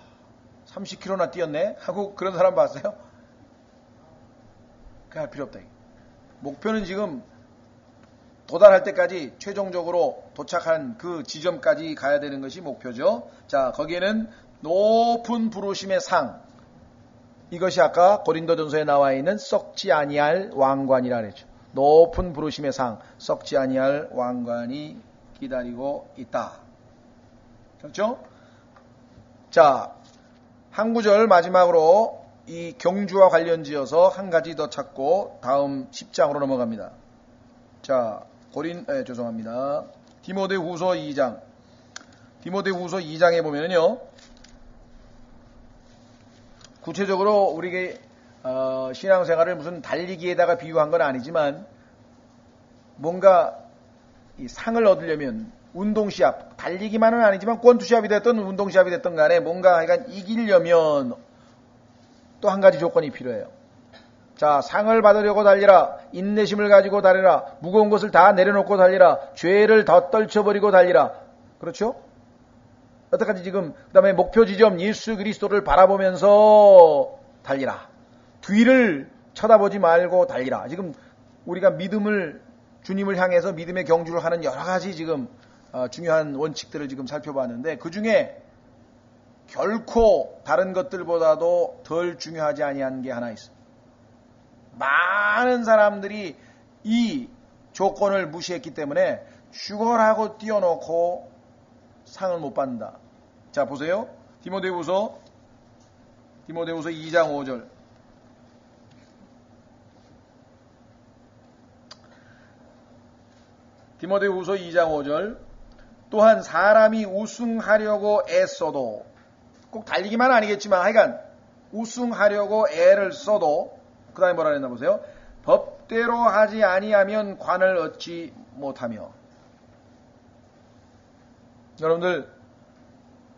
30km나 뛰었네 하고 그런 사람 봤어요? 그게 할 필요 없다. 목표는 지금 도달할 때까지 최종적으로 도착한 그 지점까지 가야 되는 것이 목표죠. 자, 거기에는 높은 부르심의 상, 이것이 아까 고린도전서에 나와 있는 썩지 아니할 왕관이라 그랬죠. 높은 부르심의 상, 썩지 아니할 왕관이 기다리고 있다. 그렇죠? 자, 한 구절 마지막으로 이 경주와 관련지어서 한 가지 더 찾고 다음 10장으로 넘어갑니다. 자, 죄송합니다. 디모데후서 2장. 디모데후서 2장에 보면은요, 구체적으로 우리에게 신앙생활을 무슨 달리기에다가 비유한 건 아니지만 뭔가 이 상을 얻으려면 운동시합, 달리기만은 아니지만 권투시합이 됐든 운동시합이 됐든 간에 뭔가 하여간 이기려면 또 한 가지 조건이 필요해요. 자, 상을 받으려고 달리라. 인내심을 가지고 달리라. 무거운 것을 다 내려놓고 달리라. 죄를 더 떨쳐버리고 달리라. 그렇죠? 여태까지 지금 그 다음에 목표 지점 예수 그리스도를 바라보면서 달리라. 뒤를 쳐다보지 말고 달리라. 지금 우리가 주님을 향해서 믿음의 경주를 하는 여러 가지 지금 중요한 원칙들을 지금 살펴봤는데 그 중에 결코 다른 것들보다도 덜 중요하지 아니한 게 하나 있어요. 많은 사람들이 이 조건을 무시했기 때문에 죽어라고 띄워놓고 상을 못 받는다. 자, 보세요. 디모데후서 2장 5절. 디모데후서 2장 5절. 또한 사람이 우승하려고 애써도, 꼭 달리기만 아니겠지만 하여간 우승하려고 애를 써도, 그 다음에 뭐라 그랬나 보세요. 법대로 하지 아니하면 관을 얻지 못하며. 여러분들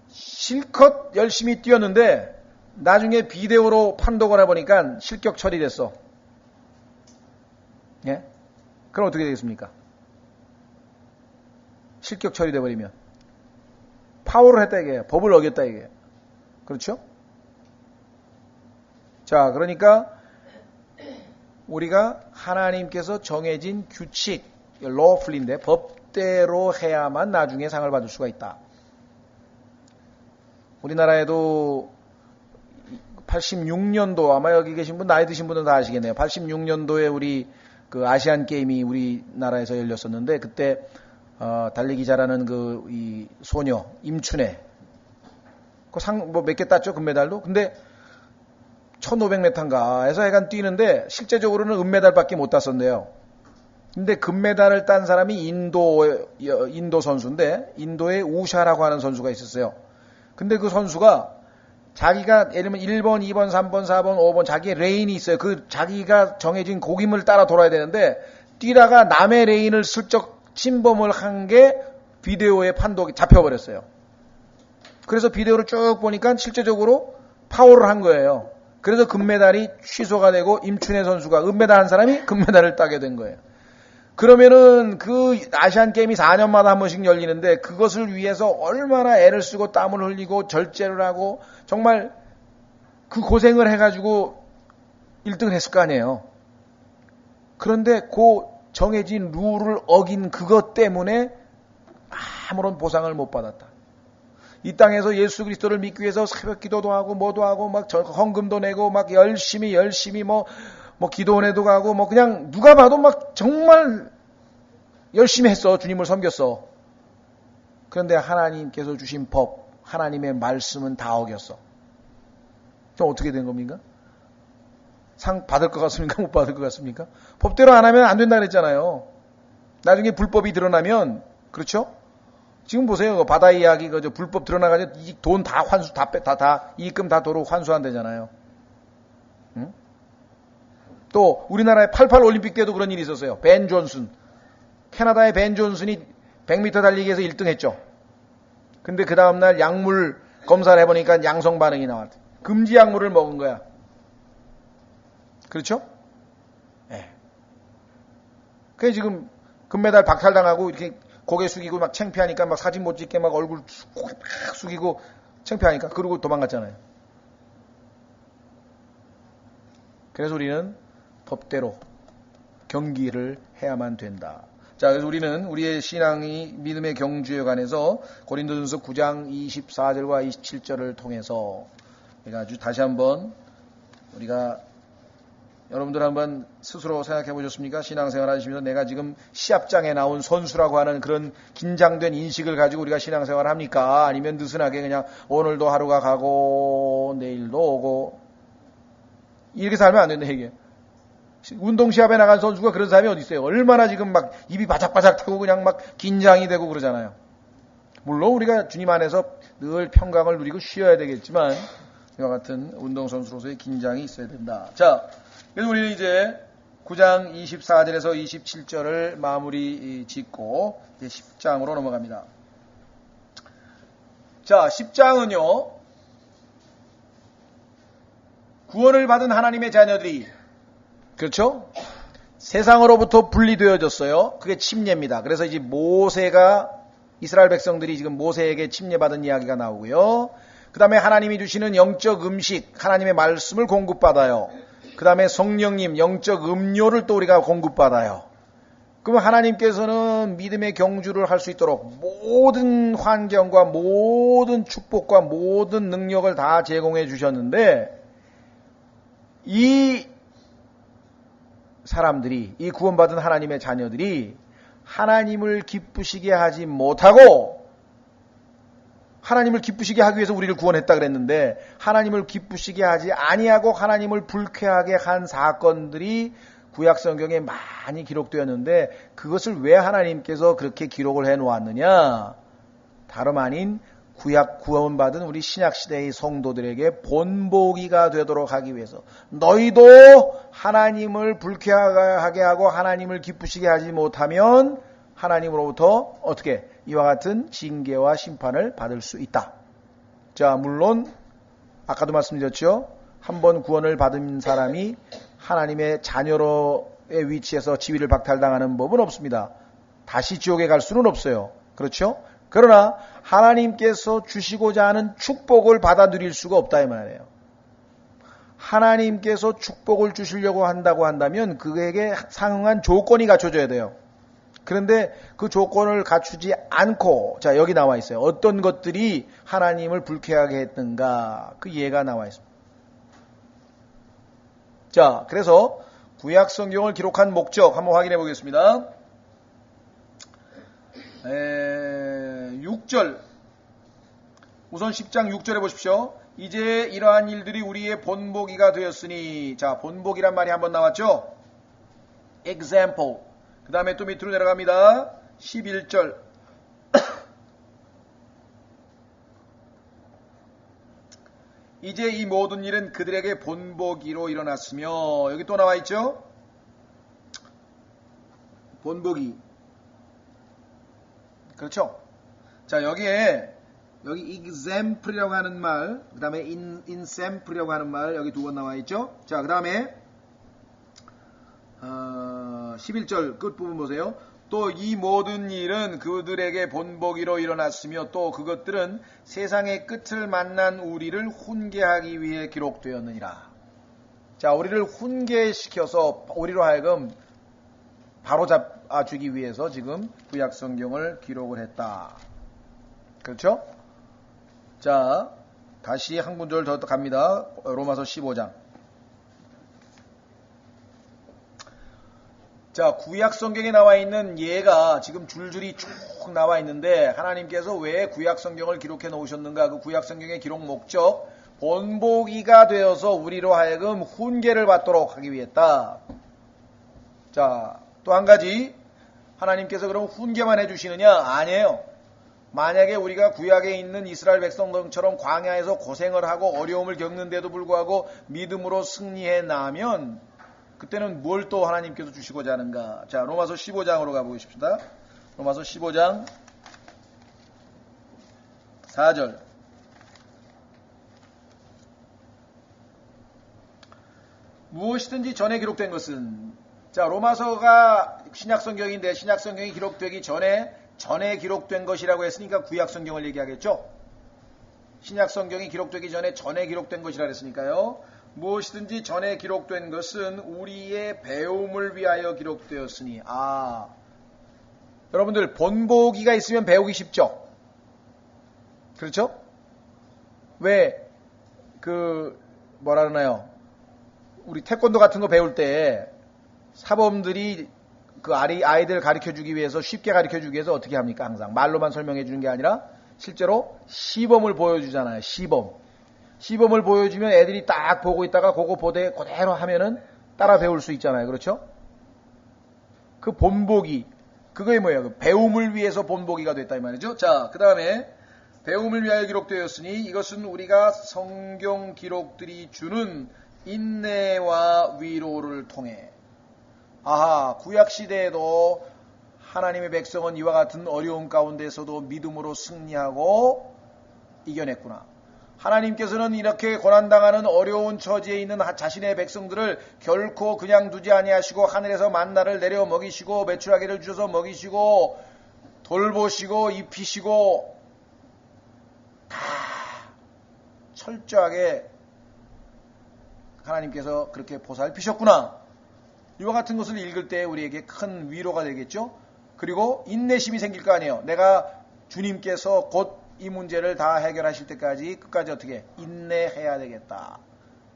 실컷 열심히 뛰었는데 나중에 비데오로 판독을 해보니까 실격 처리됐어. 예? 그럼 어떻게 되겠습니까? 실격 처리돼버리면 파워를 했다 이게요. 법을 어겼다 이게요. 그렇죠? 자, 그러니까 우리가 하나님께서 정해진 규칙, lawful인데 법대로 해야만 나중에 상을 받을 수가 있다. 우리나라에도 86년도, 아마 여기 계신 분, 나이 드신 분은 다 아시겠네요. 86년도에 우리 그 아시안 게임이 우리나라에서 열렸었는데, 그때 달리기 잘하는 이 소녀 임춘애, 그 몇 개 땄죠, 금메달도. 근데 1500m인가 해서 약간 뛰는데 실제적으로는 은메달밖에 못 땄었는데요. 근데 금메달을 딴 사람이 인도 선수인데, 인도의 우샤라고 하는 선수가 있었어요. 근데 그 선수가 자기가 예를 들면 1번, 2번, 3번, 4번, 5번 자기의 레인이 있어요. 그 자기가 정해진 고김을 따라 돌아야 되는데 뛰다가 남의 레인을 슬쩍 침범을 한 게 비디오에 판독이 잡혀버렸어요. 그래서 비디오를 쭉 보니까 실제적으로 파워를 한 거예요. 그래서 금메달이 취소가 되고 임춘애 선수가 은메달 한 사람이 금메달을 따게 된 거예요. 그러면은 그 아시안 게임이 4년마다 한 번씩 열리는데 그것을 위해서 얼마나 애를 쓰고 땀을 흘리고 절제를 하고 정말 그 고생을 해가지고 1등을 했을 거 아니에요. 그런데 그 정해진 룰을 어긴 그것 때문에 아무런 보상을 못 받았다. 이 땅에서 예수 그리스도를 믿기 위해서 새벽 기도도 하고 뭐도 하고 막 헌금도 내고 막 열심히 뭐 기도원에도 가고 뭐 그냥 누가 봐도 막 정말 열심히 했어. 주님을 섬겼어. 그런데 하나님께서 주신 법, 하나님의 말씀은 다 어겼어. 그럼 어떻게 된 겁니까? 상 받을 것 같습니까? 못 받을 것 같습니까? 법대로 안 하면 안 된다 그랬잖아요. 나중에 불법이 드러나면, 그렇죠? 지금 보세요. 바다 이야기, 불법 드러나가지고 돈 다 환수, 이익금 다 도로 환수한대잖아요. 응? 또 우리나라의 88 올림픽 때도 그런 일이 있었어요. 벤 존슨, 캐나다의 벤 존슨이 100m 달리기에서 1등 했죠. 근데 그 다음날 약물 검사를 해보니까 양성 반응이 나왔대. 금지 약물을 먹은 거야. 그렇죠? 예. 그게 지금 금메달 박탈당하고 이렇게 고개 숙이고 막 창피하니까 막 사진 못 찍게 막 얼굴 고개 막 숙이고 창피하니까 그러고 도망갔잖아요. 그래서 우리는 법대로 경기를 해야만 된다. 자, 그래서 우리는 우리의 신앙이 믿음의 경주에 관해서 고린도전서 9장 24절과 27절을 통해서 우리가 아주 다시 한번 우리가 여러분들 한번 스스로 생각해 보셨습니까? 신앙생활 하시면서 내가 지금 시합장에 나온 선수라고 하는 그런 긴장된 인식을 가지고 우리가 신앙생활 합니까? 아니면 느슨하게 그냥 오늘도 하루가 가고 내일도 오고 이렇게 살면 안 된다 이게. 운동 시합에 나간 선수가 그런 사람이 어디 있어요? 얼마나 지금 막 입이 바짝바짝 타고 그냥 막 긴장이 되고 그러잖아요. 물론 우리가 주님 안에서 늘 평강을 누리고 쉬어야 되겠지만 이와 같은 운동선수로서의 긴장이 있어야 된다. 자, 그래서 우리는 이제 9장 24절에서 27절을 마무리 짓고 이제 10장으로 넘어갑니다. 자, 10장은요. 구원을 받은 하나님의 자녀들이 그렇죠? 세상으로부터 분리되어졌어요. 그게 침례입니다. 그래서 이제 모세가 이스라엘 백성들이 지금 모세에게 침례받은 이야기가 나오고요. 그 다음에 하나님이 주시는 영적 음식, 하나님의 말씀을 공급받아요. 그 다음에 성령님, 영적 음료를 또 우리가 공급받아요. 그러면 하나님께서는 믿음의 경주를 할 수 있도록 모든 환경과 모든 축복과 모든 능력을 다 제공해 주셨는데 이 사람들이, 이 구원받은 하나님의 자녀들이 하나님을 기쁘시게 하지 못하고 하나님을 기쁘시게 하기 위해서 우리를 구원했다 그랬는데 하나님을 기쁘시게 하지 아니하고 하나님을 불쾌하게 한 사건들이 구약 성경에 많이 기록되었는데 그것을 왜 하나님께서 그렇게 기록을 해 놓았느냐? 다름 아닌 구원받은 우리 신약시대의 성도들에게 본보기가 되도록 하기 위해서 너희도 하나님을 불쾌하게 하고 하나님을 기쁘시게 하지 못하면 하나님으로부터 어떻게 이와 같은 징계와 심판을 받을 수 있다. 자, 물론 아까도 말씀드렸죠. 한번 구원을 받은 사람이 하나님의 자녀로의 위치에서 지위를 박탈당하는 법은 없습니다. 다시 지옥에 갈 수는 없어요. 그렇죠? 그러나 하나님께서 주시고자 하는 축복을 받아 누릴 수가 없다 이 말이에요. 하나님께서 축복을 주시려고 한다고 한다면 그에게 상응한 조건이 갖춰져야 돼요. 그런데 그 조건을 갖추지 않고, 자, 여기 나와 있어요. 어떤 것들이 하나님을 불쾌하게 했는가, 그 예가 나와 있습니다. 자, 그래서 구약 성경을 기록한 목적 한번 확인해 보겠습니다. 6절, 우선 10장 6절에 보십시오. 이제 이러한 일들이 우리의 본보기가 되었으니, 자, 본보기란 말이 한번 나왔죠. example. 그 다음에 또 밑으로 내려갑니다. 11절. 이제 이 모든 일은 그들에게 본보기로 일어났으며, 여기 또 나와 있죠. 본보기. 그렇죠? 자, 여기 example이라고 하는 말, 그 다음에 insample이라고 하는 말, 여기 두 번 나와 있죠? 자, 그 다음에 11절 끝부분 보세요. 또 이 모든 일은 그들에게 본보기로 일어났으며 또 그것들은 세상의 끝을 만난 우리를 훈계하기 위해 기록되었느니라. 자, 우리를 훈계시켜서 우리로 하여금 바로잡아주기 위해서 지금 구약 성경을 기록을 했다. 그렇죠? 자, 다시 한 구절 더 갑니다. 로마서 15장. 자, 구약 성경에 나와 있는 예가 지금 줄줄이 쭉 나와 있는데 하나님께서 왜 구약 성경을 기록해 놓으셨는가? 그 구약 성경의 기록 목적, 본보기가 되어서 우리로 하여금 훈계를 받도록 하기 위했다. 자, 또 한 가지, 하나님께서 그럼 훈계만 해주시느냐? 아니에요. 만약에 우리가 구약에 있는 이스라엘 백성들처럼 광야에서 고생을 하고 어려움을 겪는데도 불구하고 믿음으로 승리해 나면 그때는 뭘 또 하나님께서 주시고자 하는가? 자, 로마서 15장으로 가보십시다. 로마서 15장 4절. 무엇이든지 전에 기록된 것은, 자, 로마서가 신약성경인데 신약성경이 기록되기 전에 기록된 것이라고 했으니까 구약성경을 얘기하겠죠? 신약성경이 기록되기 전에 기록된 것이라 했으니까요. 무엇이든지 전에 기록된 것은 우리의 배움을 위하여 기록되었으니. 아, 여러분들 본보기가 있으면 배우기 쉽죠? 그렇죠? 왜 뭐라 그러나요? 우리 태권도 같은 거 배울 때 사범들이 그 아이들 가르쳐주기 위해서, 쉽게 가르쳐주기 위해서 어떻게 합니까? 항상 말로만 설명해 주는 게 아니라 실제로 시범을 보여주잖아요. 시범을 보여주면 애들이 딱 보고 있다가 그거 그대로 하면은 따라 배울 수 있잖아요. 그렇죠? 그 본보기, 그거에 뭐예요? 그 배움을 위해서 본보기가 됐다 이 말이죠. 자, 그 다음에 배움을 위하여 기록되었으니 이것은 우리가 성경 기록들이 주는 인내와 위로를 통해. 아하, 구약시대에도 하나님의 백성은 이와 같은 어려움 가운데서도 믿음으로 승리하고 이겨냈구나. 하나님께서는 이렇게 고난당하는 어려운 처지에 있는 자신의 백성들을 결코 그냥 두지 아니하시고 하늘에서 만나를 내려 먹이시고 메추라기를 주셔서 먹이시고 돌보시고 입히시고 다 철저하게 하나님께서 그렇게 보살피셨구나. 이와 같은 것을 읽을 때 우리에게 큰 위로가 되겠죠. 그리고 인내심이 생길 거 아니에요. 내가 주님께서 곧 이 문제를 다 해결하실 때까지 끝까지 어떻게 인내해야 되겠다.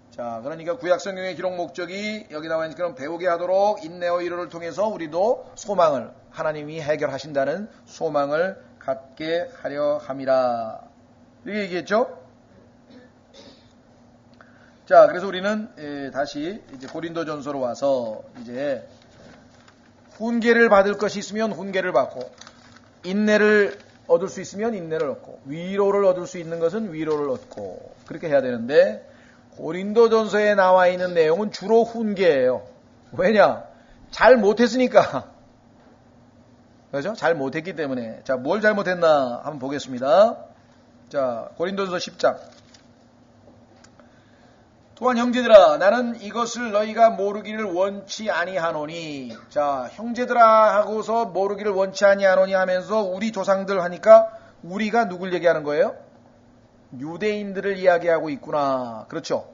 자, 그러니까 구약성경의 기록 목적이 여기 나와 있는 그런 배우게 하도록 인내와 위로를 통해서 우리도 소망을, 하나님이 해결하신다는 소망을 갖게 하려 함이라. 이렇게 얘기했죠. 자, 그래서 우리는 다시 이제 고린도전서로 와서 이제 훈계를 받을 것이 있으면 훈계를 받고 인내를 얻을 수 있으면 인내를 얻고, 위로를 얻을 수 있는 것은 위로를 얻고, 그렇게 해야 되는데, 고린도전서에 나와 있는 내용은 주로 훈계예요. 왜냐? 잘 못했으니까. 그렇죠? 잘 못했기 때문에. 자, 뭘 잘못했나 한번 보겠습니다. 자, 고린도전서 10장. 또한 형제들아, 나는 이것을 너희가 모르기를 원치 아니하노니. 자, 형제들아 하고서 모르기를 원치 아니하노니 하면서 우리 조상들 하니까 우리가 누굴 얘기하는 거예요? 유대인들을 이야기하고 있구나. 그렇죠?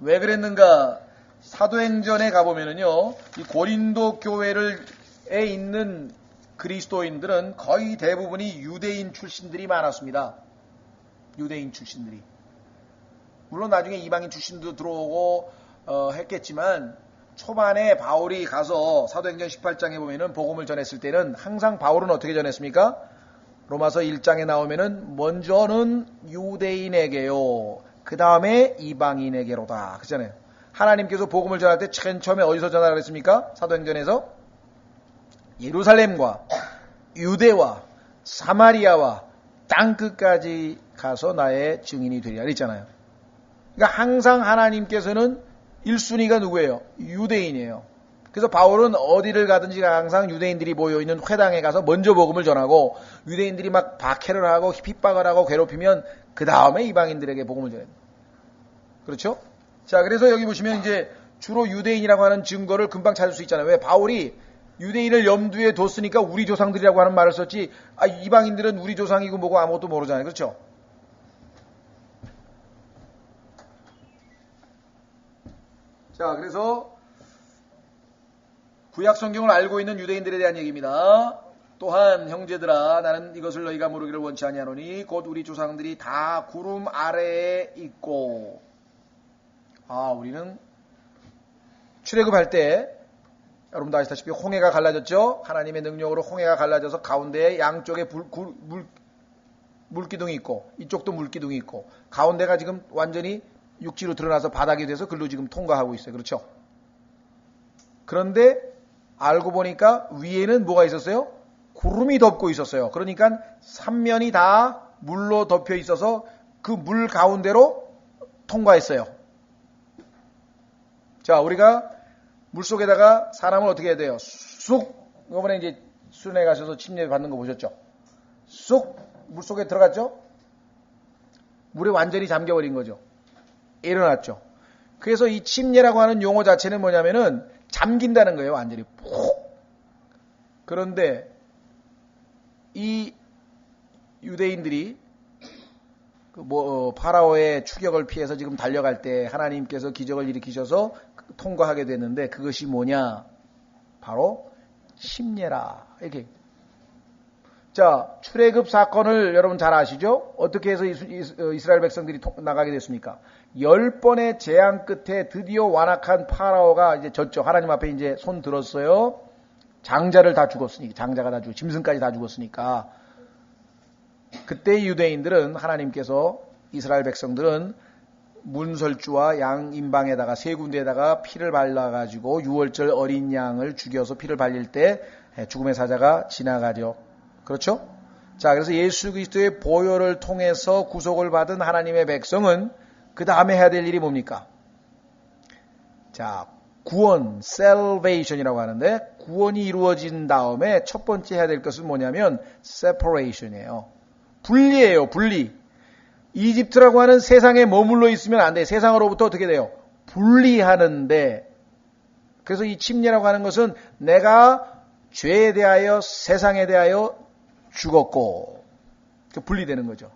왜 그랬는가? 사도행전에 가보면은요, 이 고린도 교회에 있는 그리스도인들은 거의 대부분이 유대인 출신들이 많았습니다. 유대인 출신들이. 물론 나중에 이방인 출신도 들어오고 했겠지만 초반에 바울이 가서 사도행전 18장에 보면은 복음을 전했을 때는 항상 바울은 어떻게 전했습니까? 로마서 1장에 나오면은 먼저는 유대인에게요. 그 다음에 이방인에게로다. 그잖아요. 하나님께서 복음을 전할 때 맨 처음에 어디서 전하라고 했습니까? 사도행전에서 예루살렘과 유대와 사마리아와 땅끝까지 가서 나의 증인이 되리라 했잖아요. 그러니까 항상 하나님께서는 1순위가 누구예요? 유대인이에요. 그래서 바울은 어디를 가든지 항상 유대인들이 모여있는 회당에 가서 먼저 복음을 전하고 유대인들이 막 박해를 하고 핍박을 하고 괴롭히면 그 다음에 이방인들에게 복음을 전해요. 그렇죠? 자, 그래서 여기 보시면 이제 주로 유대인이라고 하는 증거를 금방 찾을 수 있잖아요. 왜? 바울이 유대인을 염두에 뒀으니까 우리 조상들이라고 하는 말을 썼지, 이방인들은 우리 조상이고 뭐고 아무것도 모르잖아요. 그렇죠? 자, 그래서 구약 성경을 알고 있는 유대인들에 대한 얘기입니다. 또한 형제들아, 나는 이것을 너희가 모르기를 원치 아니하노니 곧 우리 조상들이 다 구름 아래에 있고. 우리는 출애굽할 때 여러분도 아시다시피 홍해가 갈라졌죠? 하나님의 능력으로 홍해가 갈라져서 가운데에 양쪽에 물기둥이 있고 이쪽도 물기둥이 있고 가운데가 지금 완전히 육지로 드러나서 바닥이 돼서 글로 지금 통과하고 있어요. 그렇죠? 그런데 알고 보니까 위에는 뭐가 있었어요? 구름이 덮고 있었어요. 그러니까 삼면이 다 물로 덮여 있어서 그 물 가운데로 통과했어요. 자, 우리가 물속에다가 사람을 어떻게 해야 돼요? 쑥! 이번에 이제 수련회 가셔서 침례 받는 거 보셨죠? 쑥! 물속에 들어갔죠? 물에 완전히 잠겨버린 거죠. 일어났죠. 그래서 이 침례라고 하는 용어 자체는 뭐냐면은 잠긴다는 거예요. 완전히 푹. 그런데 이 유대인들이 파라오의 추격을 피해서 지금 달려갈 때 하나님께서 기적을 일으키셔서 통과하게 됐는데 그것이 뭐냐? 바로 침례라. 이렇게. 자, 출애굽 사건을 여러분 잘 아시죠? 어떻게 해서 이스라엘 백성들이 나가게 됐습니까? 10번의 재앙 끝에 드디어 완악한 파라오가 이제 졌죠. 하나님 앞에 이제 손 들었어요. 장자를 다 죽었으니까, 장자가 다 죽고 짐승까지 다 죽었으니까. 그때 유대인들은 하나님께서 이스라엘 백성들은 문설주와 양 임방에다가 세 군데에다가 피를 발라가지고 유월절 어린 양을 죽여서 피를 발릴 때 죽음의 사자가 지나가죠. 그렇죠? 자, 그래서 예수 그리스도의 보혈을 통해서 구속을 받은 하나님의 백성은 그 다음에 해야 될 일이 뭡니까? 자, 구원, salvation이라고 하는데 구원이 이루어진 다음에 첫 번째 해야 될 것은 뭐냐면 separation이에요. 분리예요, 분리. 이집트라고 하는 세상에 머물러 있으면 안 돼. 세상으로부터 어떻게 돼요? 분리하는데. 그래서 이 침례라고 하는 것은 내가 죄에 대하여 세상에 대하여 죽었고 분리되는 거죠.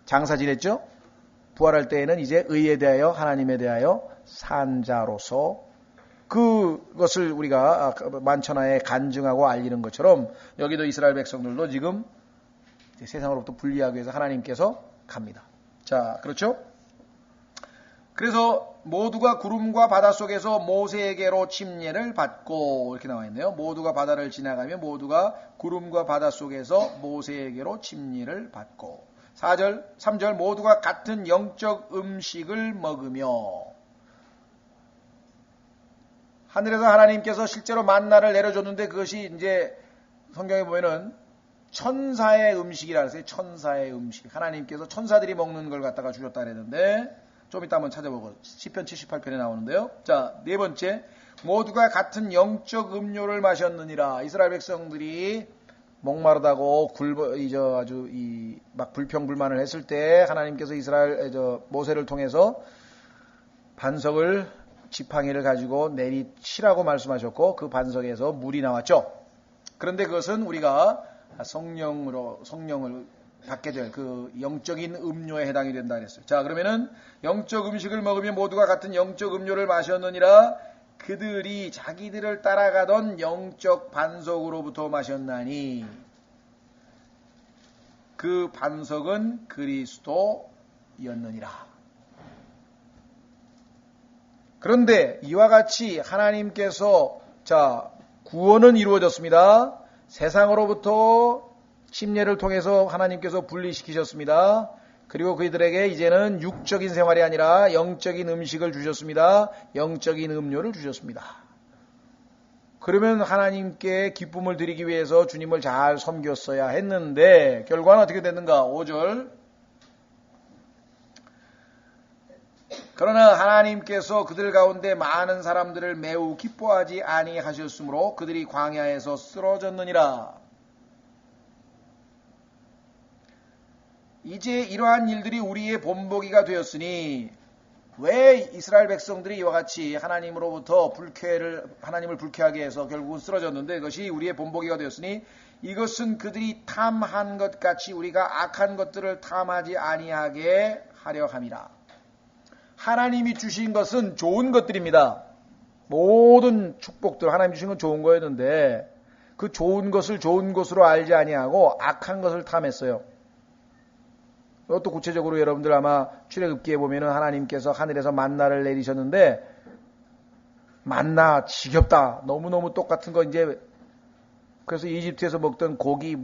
장사 지냈죠? 부활할 때에는 이제 의에 대하여 하나님에 대하여 산 자로서 그것을 우리가 만천하에 간증하고 알리는 것처럼 여기도 이스라엘 백성들도 지금 세상으로부터 분리하기 위해서 하나님께서 갑니다. 자, 그렇죠? 그래서 모두가 구름과 바다 속에서 모세에게로 침례를 받고 이렇게 나와 있네요. 모두가 바다를 지나가며 모두가 구름과 바다 속에서 모세에게로 침례를 받고 4절, 3절 모두가 같은 영적 음식을 먹으며 하늘에서 하나님께서 실제로 만나를 내려줬는데 그것이 이제 성경에 보면은 천사의 음식이라 그랬어요. 천사의 음식. 하나님께서 천사들이 먹는 걸 갖다가 주셨다 그랬는데 좀 이따 한번 찾아보고 시편 78편에 나오는데요. 자, 네 번째. 모두가 같은 영적 음료를 마셨느니라. 이스라엘 백성들이 목마르다고 막 불평불만을 했을 때 하나님께서 모세를 통해서 반석을 지팡이를 가지고 내리치라고 말씀하셨고 그 반석에서 물이 나왔죠. 그런데 그것은 우리가 성령을 받게 될 그 영적인 음료에 해당이 된다 그랬어요. 자, 그러면은 영적 음식을 먹으면 모두가 같은 영적 음료를 마셨느니라. 그들이 자기들을 따라가던 영적 반석으로부터 마셨나니 그 반석은 그리스도였느니라. 그런데 이와 같이 하나님께서 구원은 이루어졌습니다. 세상으로부터 침례를 통해서 하나님께서 분리시키셨습니다. 그리고 그들에게 이제는 육적인 생활이 아니라 영적인 음식을 주셨습니다. 영적인 음료를 주셨습니다. 그러면 하나님께 기쁨을 드리기 위해서 주님을 잘 섬겼어야 했는데 결과는 어떻게 됐는가? 5절. 그러나 하나님께서 그들 가운데 많은 사람들을 매우 기뻐하지 아니하셨으므로 그들이 광야에서 쓰러졌느니라. 이제 이러한 일들이 우리의 본보기가 되었으니 왜 이스라엘 백성들이 이와 같이 하나님으로부터 하나님을 불쾌하게 해서 결국은 쓰러졌는데 그것이 우리의 본보기가 되었으니 이것은 그들이 탐한 것 같이 우리가 악한 것들을 탐하지 아니하게 하려 함이라. 하나님이 주신 것은 좋은 것들입니다. 모든 축복들 하나님이 주신 건 좋은 거였는데 그 좋은 것을 좋은 것으로 알지 아니하고 악한 것을 탐했어요. 또 구체적으로 여러분들 아마 출애굽기에 보면은 하나님께서 하늘에서 만나를 내리셨는데 만나 지겹다. 너무너무 똑같은 거 그래서 이집트에서 먹던 고기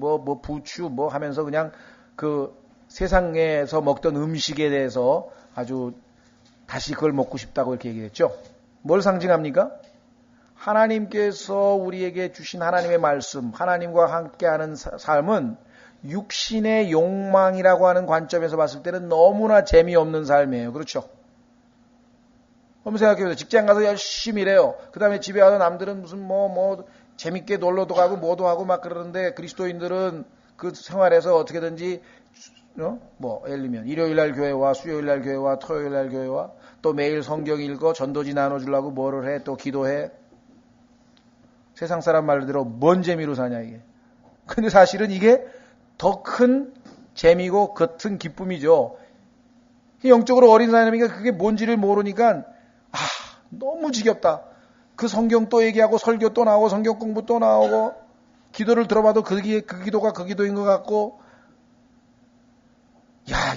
부추 하면서 그냥 그 세상에서 먹던 음식에 대해서 아주 다시 그걸 먹고 싶다고 이렇게 얘기했죠. 뭘 상징합니까? 하나님께서 우리에게 주신 하나님의 말씀, 하나님과 함께하는 삶은 육신의 욕망이라고 하는 관점에서 봤을 때는 너무나 재미없는 삶이에요. 그렇죠? 한번 생각해보세요. 직장 가서 열심히 일해요. 그 다음에 집에 와서 남들은 무슨 재밌게 놀러도 가고 뭐도 하고 막 그러는데 그리스도인들은 그 생활에서 어떻게든지 예를 들면 일요일날 교회와 수요일날 교회와 토요일날 교회와 또 매일 성경 읽어 전도지 나눠주려고 뭐를 해 또 기도해. 세상 사람 말대로 뭔 재미로 사냐 이게. 근데 사실은 이게 더 큰 재미고 겉은 기쁨이죠. 영적으로 어린 사람이니까 그게 뭔지를 모르니까 너무 지겹다. 그 성경 또 얘기하고 설교 또 나오고 성경 공부 또 나오고 기도를 들어봐도 그 기도가 그 기도인 것 같고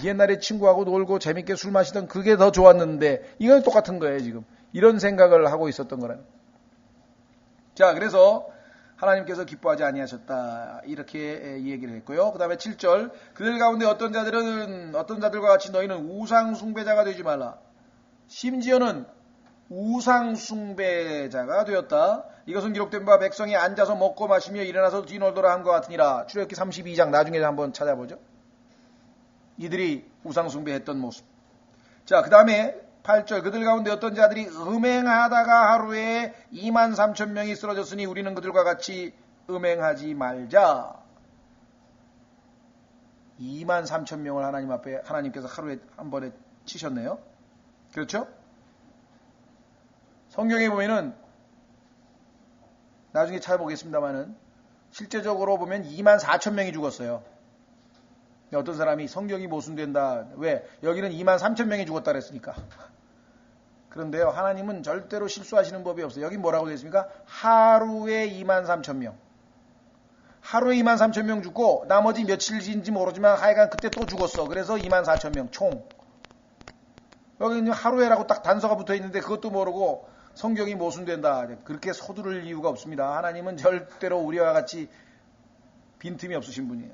옛날에 친구하고 놀고 재밌게 술 마시던 그게 더 좋았는데 이건 똑같은 거예요 지금. 이런 생각을 하고 있었던 거라는. 자, 그래서 하나님께서 기뻐하지 아니하셨다 이렇게 얘기를 했고요. 그 다음에 7절 그들 가운데 어떤 자들과 같이 너희는 우상 숭배자가 되지 말라. 심지어는 우상 숭배자가 되었다. 이것은 기록된 바 백성이 앉아서 먹고 마시며 일어나서 뒤놀더라 한 것 같으니라. 출애굽기 32장 나중에 한번 찾아보죠. 이들이 우상 숭배했던 모습. 자, 그 다음에 8절 그들 가운데 어떤 자들이 음행하다가 하루에 23,000명이 쓰러졌으니 우리는 그들과 같이 음행하지 말자. 23,000명을 하나님 앞에 하나님께서 하루에 한 번에 치셨네요. 그렇죠? 성경에 보면은 나중에 찾아보겠습니다만은 실제적으로 보면 24,000명이 죽었어요. 어떤 사람이 성경이 모순된다. 왜? 여기는 23,000명이 죽었다 그랬으니까. 그런데요, 하나님은 절대로 실수하시는 법이 없어요. 여기 뭐라고 되어 있습니까? 하루에 23,000명. 하루에 23,000명 죽고 나머지 며칠인지 모르지만 하여간 그때 또 죽었어. 그래서 24,000명 총. 여기는 하루에라고 딱 단서가 붙어 있는데 그것도 모르고 성경이 모순된다. 그렇게 서두를 이유가 없습니다. 하나님은 절대로 우리와 같이 빈틈이 없으신 분이에요.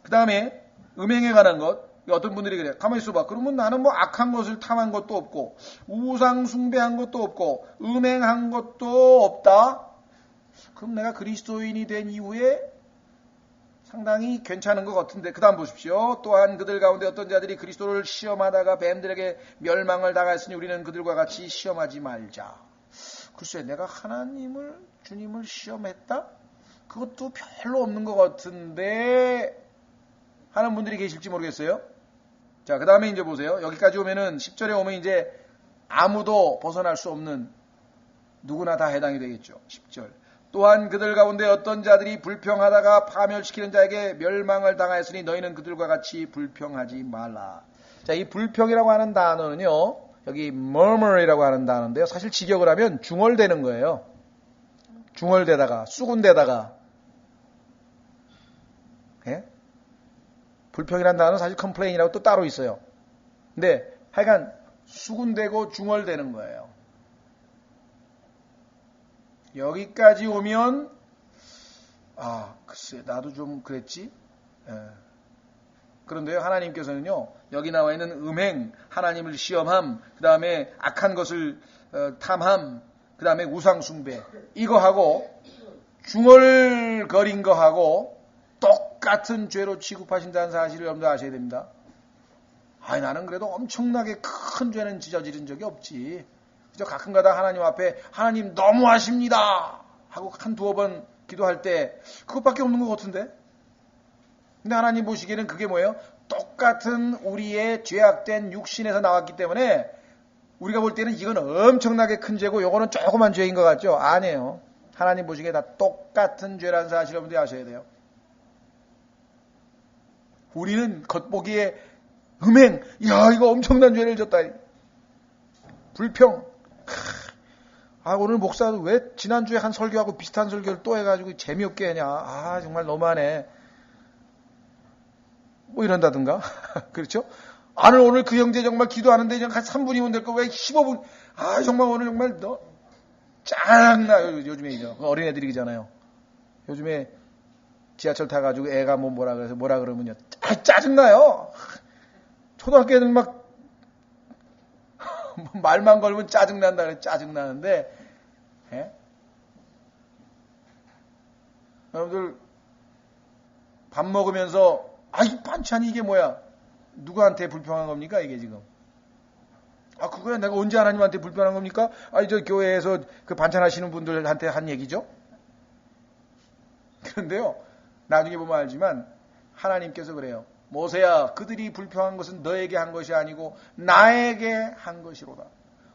그 다음에 음행에 관한 것. 어떤 분들이 그래요. 가만히 있어봐. 그러면 나는 악한 것을 탐한 것도 없고 우상 숭배한 것도 없고 음행한 것도 없다. 그럼 내가 그리스도인이 된 이후에 상당히 괜찮은 것 같은데, 그 다음 보십시오. 또한 그들 가운데 어떤 자들이 그리스도를 시험하다가 뱀들에게 멸망을 당하였으니 우리는 그들과 같이 시험하지 말자. 글쎄, 내가 하나님을, 주님을 시험했다? 그것도 별로 없는 것 같은데 하는 분들이 계실지 모르겠어요. 자, 그 다음에 이제 보세요. 여기까지 오면은 10절에 오면 이제 아무도 벗어날 수 없는, 누구나 다 해당이 되겠죠. 10절. 또한 그들 가운데 어떤 자들이 불평하다가 파멸시키는 자에게 멸망을 당하였으니 너희는 그들과 같이 불평하지 말라. 자, 이 불평이라고 하는 단어는요, 여기 murmur이라고 하는 단어인데요, 사실 직역을 하면 중얼대는 거예요. 중얼대다가, 쑥은대다가. 예? 불평이라는 단어는 사실 complain이라고 또 따로 있어요. 근데 하여간 쑥은대고 중얼대는 거예요. 여기까지 오면 글쎄 나도 좀 그랬지. 그런데요, 하나님께서는요, 여기 나와 있는 음행, 하나님을 시험함, 그 다음에 악한 것을 탐함, 그 다음에 우상숭배, 이거하고 중얼거린 거하고 똑같은 죄로 취급하신다는 사실을 여러분들 아셔야 됩니다. 나는 그래도 엄청나게 큰 죄는 저지른 적이 없지. 그저 가끔가다 하나님 앞에 하나님 너무하십니다 하고 한 두어 번 기도할 때 그것밖에 없는 것 같은데. 근데 하나님 보시기에는 그게 뭐예요? 똑같은 우리의 죄악된 육신에서 나왔기 때문에 우리가 볼 때는 이건 엄청나게 큰 죄고 요거는 조그만 죄인 것 같죠? 아니에요. 하나님 보시기에 다 똑같은 죄라는 사실 여러분들이 아셔야 돼요. 우리는 겉보기에 음행, 이거 엄청난 죄를 졌다. 불평, 오늘 목사도 왜 지난주에 한 설교하고 비슷한 설교를 또 해가지고 재미없게 하냐. 정말 너무하네. 뭐 이런다든가. 그렇죠? 오늘 그 형제 정말 기도하는데 한 3분이면 될 거 왜 15분. 정말 오늘 정말 너 짜증나. 요즘에 이제 어린애들이잖아요. 요즘에 지하철 타가지고 애가 뭐라 그러면요. 짜증나요. 초등학교 애들 막 말만 걸면 짜증난다 그래. 짜증나는데, 여러분들 밥 먹으면서 이 반찬이 이게 뭐야? 누구한테 불평한 겁니까 이게 지금? 그거야 내가 언제 하나님한테 불평한 겁니까? 저 교회에서 그 반찬 하시는 분들한테 한 얘기죠. 그런데요, 나중에 보면 알지만 하나님께서 그래요. 모세야, 그들이 불평한 것은 너에게 한 것이 아니고 나에게 한 것이로다.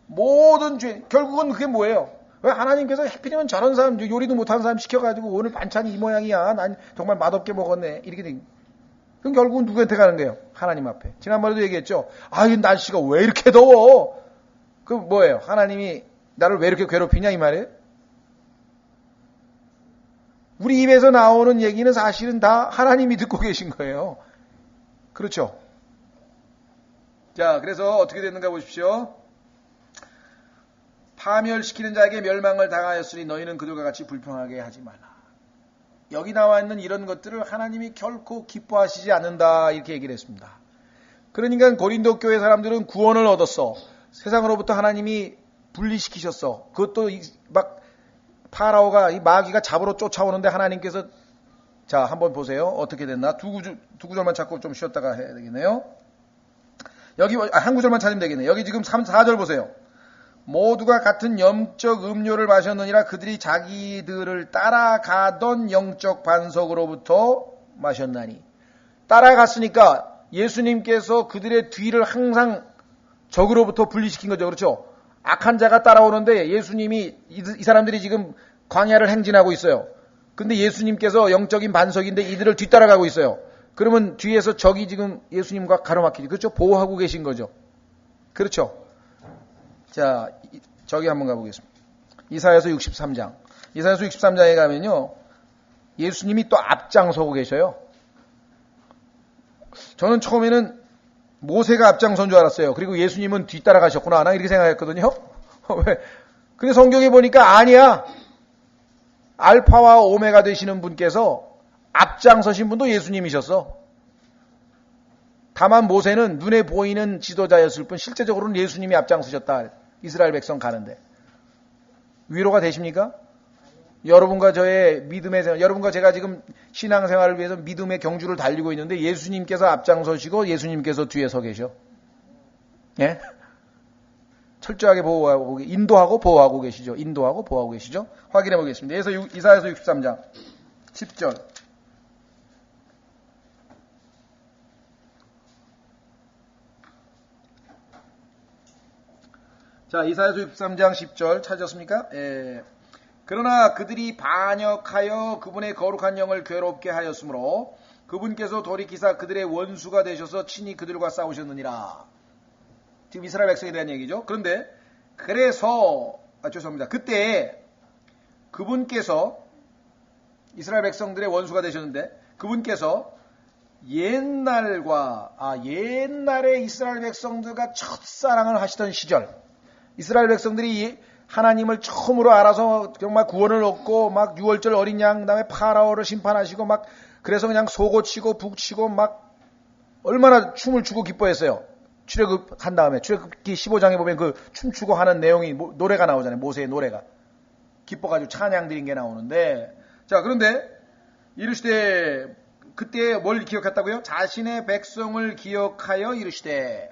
모든 죄, 결국은 그게 뭐예요? 왜 하나님께서 하필이면 저런 사람, 요리도 못하는 사람 시켜가지고 오늘 반찬이 이 모양이야. 난 정말 맛없게 먹었네. 이렇게 된. 그럼 결국은 누구한테 가는 거예요? 하나님 앞에. 지난번에도 얘기했죠. 이 날씨가 왜 이렇게 더워? 그 뭐예요? 하나님이 나를 왜 이렇게 괴롭히냐 이 말이에요? 우리 입에서 나오는 얘기는 사실은 다 하나님이 듣고 계신 거예요. 그렇죠? 자, 그래서 어떻게 됐는가 보십시오. 파멸시키는 자에게 멸망을 당하였으니 너희는 그들과 같이 불평하게 하지 말라. 여기 나와 있는 이런 것들을 하나님이 결코 기뻐하시지 않는다 이렇게 얘기를 했습니다. 그러니까 고린도 교회 사람들은 구원을 얻었어. 세상으로부터 하나님이 분리시키셨어. 그것도 막 파라오가 이 마귀가 잡으러 쫓아오는데 하나님께서 자 한번 보세요. 어떻게 됐나? 두 구절만 찾고 좀 쉬었다가 해야 되겠네요. 여기 한 구절만 찾으면 되겠네요. 여기 지금 3, 4절 보세요. 모두가 같은 영적 음료를 마셨느니라 그들이 자기들을 따라가던 영적 반석으로부터 마셨나니. 따라갔으니까 예수님께서 그들의 뒤를 항상 적으로부터 분리시킨 거죠. 그렇죠? 악한 자가 따라오는데 예수님이 이 사람들이 지금 광야를 행진하고 있어요. 근데 예수님께서 영적인 반석인데 이들을 뒤따라가고 있어요. 그러면 뒤에서 적이 지금 예수님과 가로막히지. 그렇죠? 보호하고 계신 거죠. 그렇죠? 자, 저기 한번 가보겠습니다. 이사야서 63장. 이사야서 63장에 가면요. 예수님이 또 앞장서고 계셔요. 저는 처음에는 모세가 앞장선 줄 알았어요. 그리고 예수님은 뒤따라가셨구나. 나 이렇게 생각했거든요. 왜? 근데 성경에 보니까 아니야. 알파와 오메가 되시는 분께서 앞장서신 분도 예수님이셨어. 다만 모세는 눈에 보이는 지도자였을 뿐 실제적으로는 예수님이 앞장서셨다. 이스라엘 백성 가는데. 위로가 되십니까? 여러분과 저의 믿음의 생활, 여러분과 제가 지금 신앙생활을 위해서 믿음의 경주를 달리고 있는데 예수님께서 앞장서시고 예수님께서 뒤에 서 계셔. 예? 철저하게 보호하고, 인도하고 보호하고 계시죠. 인도하고 보호하고 계시죠. 확인해 보겠습니다. 이사야서 63장 10절. 자, 이사야서 63장 10절 찾으셨습니까? 예. 그러나 그들이 반역하여 그분의 거룩한 영을 괴롭게 하였으므로 그분께서 돌이키사 그들의 원수가 되셔서 친히 그들과 싸우셨느니라. 지금 이스라엘 백성에 대한 얘기죠. 그런데 죄송합니다. 그때 그분께서 이스라엘 백성들의 원수가 되셨는데 그분께서 옛날에 이스라엘 백성들과 첫사랑을 하시던 시절, 이스라엘 백성들이 하나님을 처음으로 알아서 정말 구원을 얻고 막 6월절 어린 양, 그다음에 파라오를 심판하시고 막 그래서 그냥 소고치고 북치고 막 얼마나 춤을 추고 기뻐했어요. 출애굽한 다음에 출애굽기 15장에 보면 그 춤추고 하는 내용이 노래가 나오잖아요. 모세의 노래가 기뻐가지고 찬양 드린 게 나오는데, 자, 그런데 이르시되 그때 뭘 기억했다고요? 자신의 백성을 기억하여 이르시되,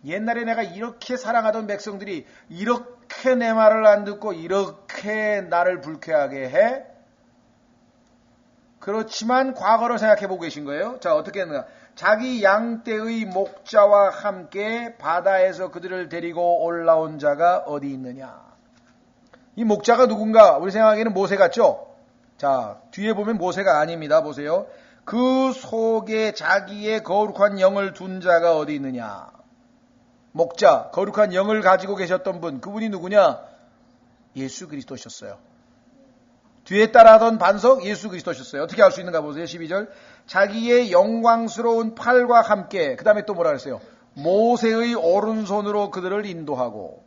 옛날에 내가 이렇게 사랑하던 백성들이 이렇게 내 말을 안 듣고 이렇게 나를 불쾌하게 해? 그렇지만 과거를 생각해 보고 계신 거예요. 자, 어떻게 했는가? 자기 양떼의 목자와 함께 바다에서 그들을 데리고 올라온 자가 어디 있느냐? 이 목자가 누군가? 우리 생각에는 모세 같죠? 자, 뒤에 보면 모세가 아닙니다. 보세요. 그 속에 자기의 거룩한 영을 둔 자가 어디 있느냐? 목자, 거룩한 영을 가지고 계셨던 분, 그분이 누구냐? 예수 그리스도셨어요. 뒤에 따라하던 반석 예수 그리스도셨어요. 어떻게 알 수 있는가 보세요. 12절. 자기의 영광스러운 팔과 함께, 그 다음에 또 뭐라 그랬어요? 모세의 오른손으로 그들을 인도하고.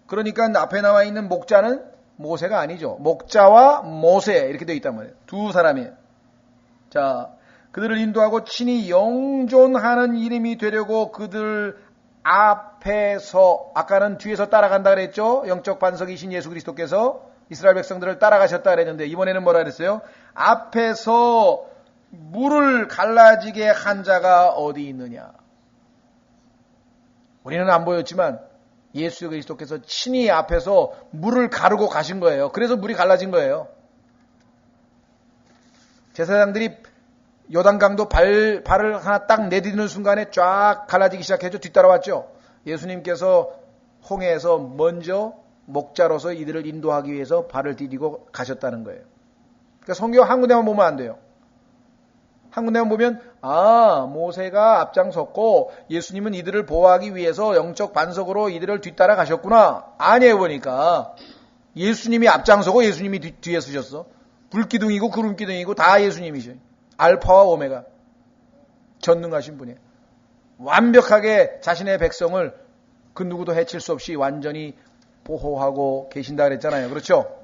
그러니까 앞에 나와 있는 목자는 모세가 아니죠. 목자와 모세 이렇게 되어 있단 말이에요. 두 사람이에요. 자, 그들을 인도하고 친히 영존하는 이름이 되려고 그들 앞에서, 아까는 뒤에서 따라간다 그랬죠. 영적 반석이신 예수 그리스도께서 이스라엘 백성들을 따라가셨다 그랬는데 이번에는 뭐라 그랬어요? 앞에서 물을 갈라지게 한 자가 어디 있느냐? 우리는 안 보였지만 예수 그리스도께서 친히 앞에서 물을 가르고 가신 거예요. 그래서 물이 갈라진 거예요. 제사장들이 요단강도 발을 하나 딱 내디디는 순간에 쫙 갈라지기 시작했죠. 뒤따라왔죠. 예수님께서 홍해에서 먼저 목자로서 이들을 인도하기 위해서 발을 디디고 가셨다는 거예요. 그러니까 성경 한 군데만 보면 안 돼요. 한 군데만 보면 모세가 앞장섰고 예수님은 이들을 보호하기 위해서 영적 반석으로 이들을 뒤따라 가셨구나. 아니에요. 보니까 예수님이 앞장서고 예수님이 뒤에 서셨어. 불기둥이고 구름기둥이고 다 예수님이셔요. 알파와 오메가, 전능하신 분이에요. 완벽하게 자신의 백성을 그 누구도 해칠 수 없이 완전히 보호하고 계신다 그랬잖아요. 그렇죠?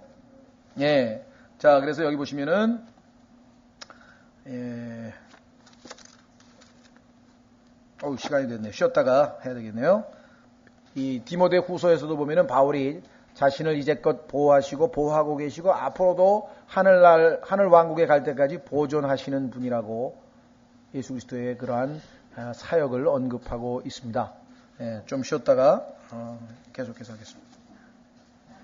예. 자, 그래서 여기 보시면은, 시간이 됐네요. 쉬었다가 해야 되겠네요. 이 디모데 후서에서도 보면은 바울이 자신을 이제껏 보호하시고 보호하고 계시고 앞으로도 하늘 왕국에 갈 때까지 보존하시는 분이라고 예수 그리스도의 그러한 사역을 언급하고 있습니다. 좀 쉬었다가 계속해서 하겠습니다.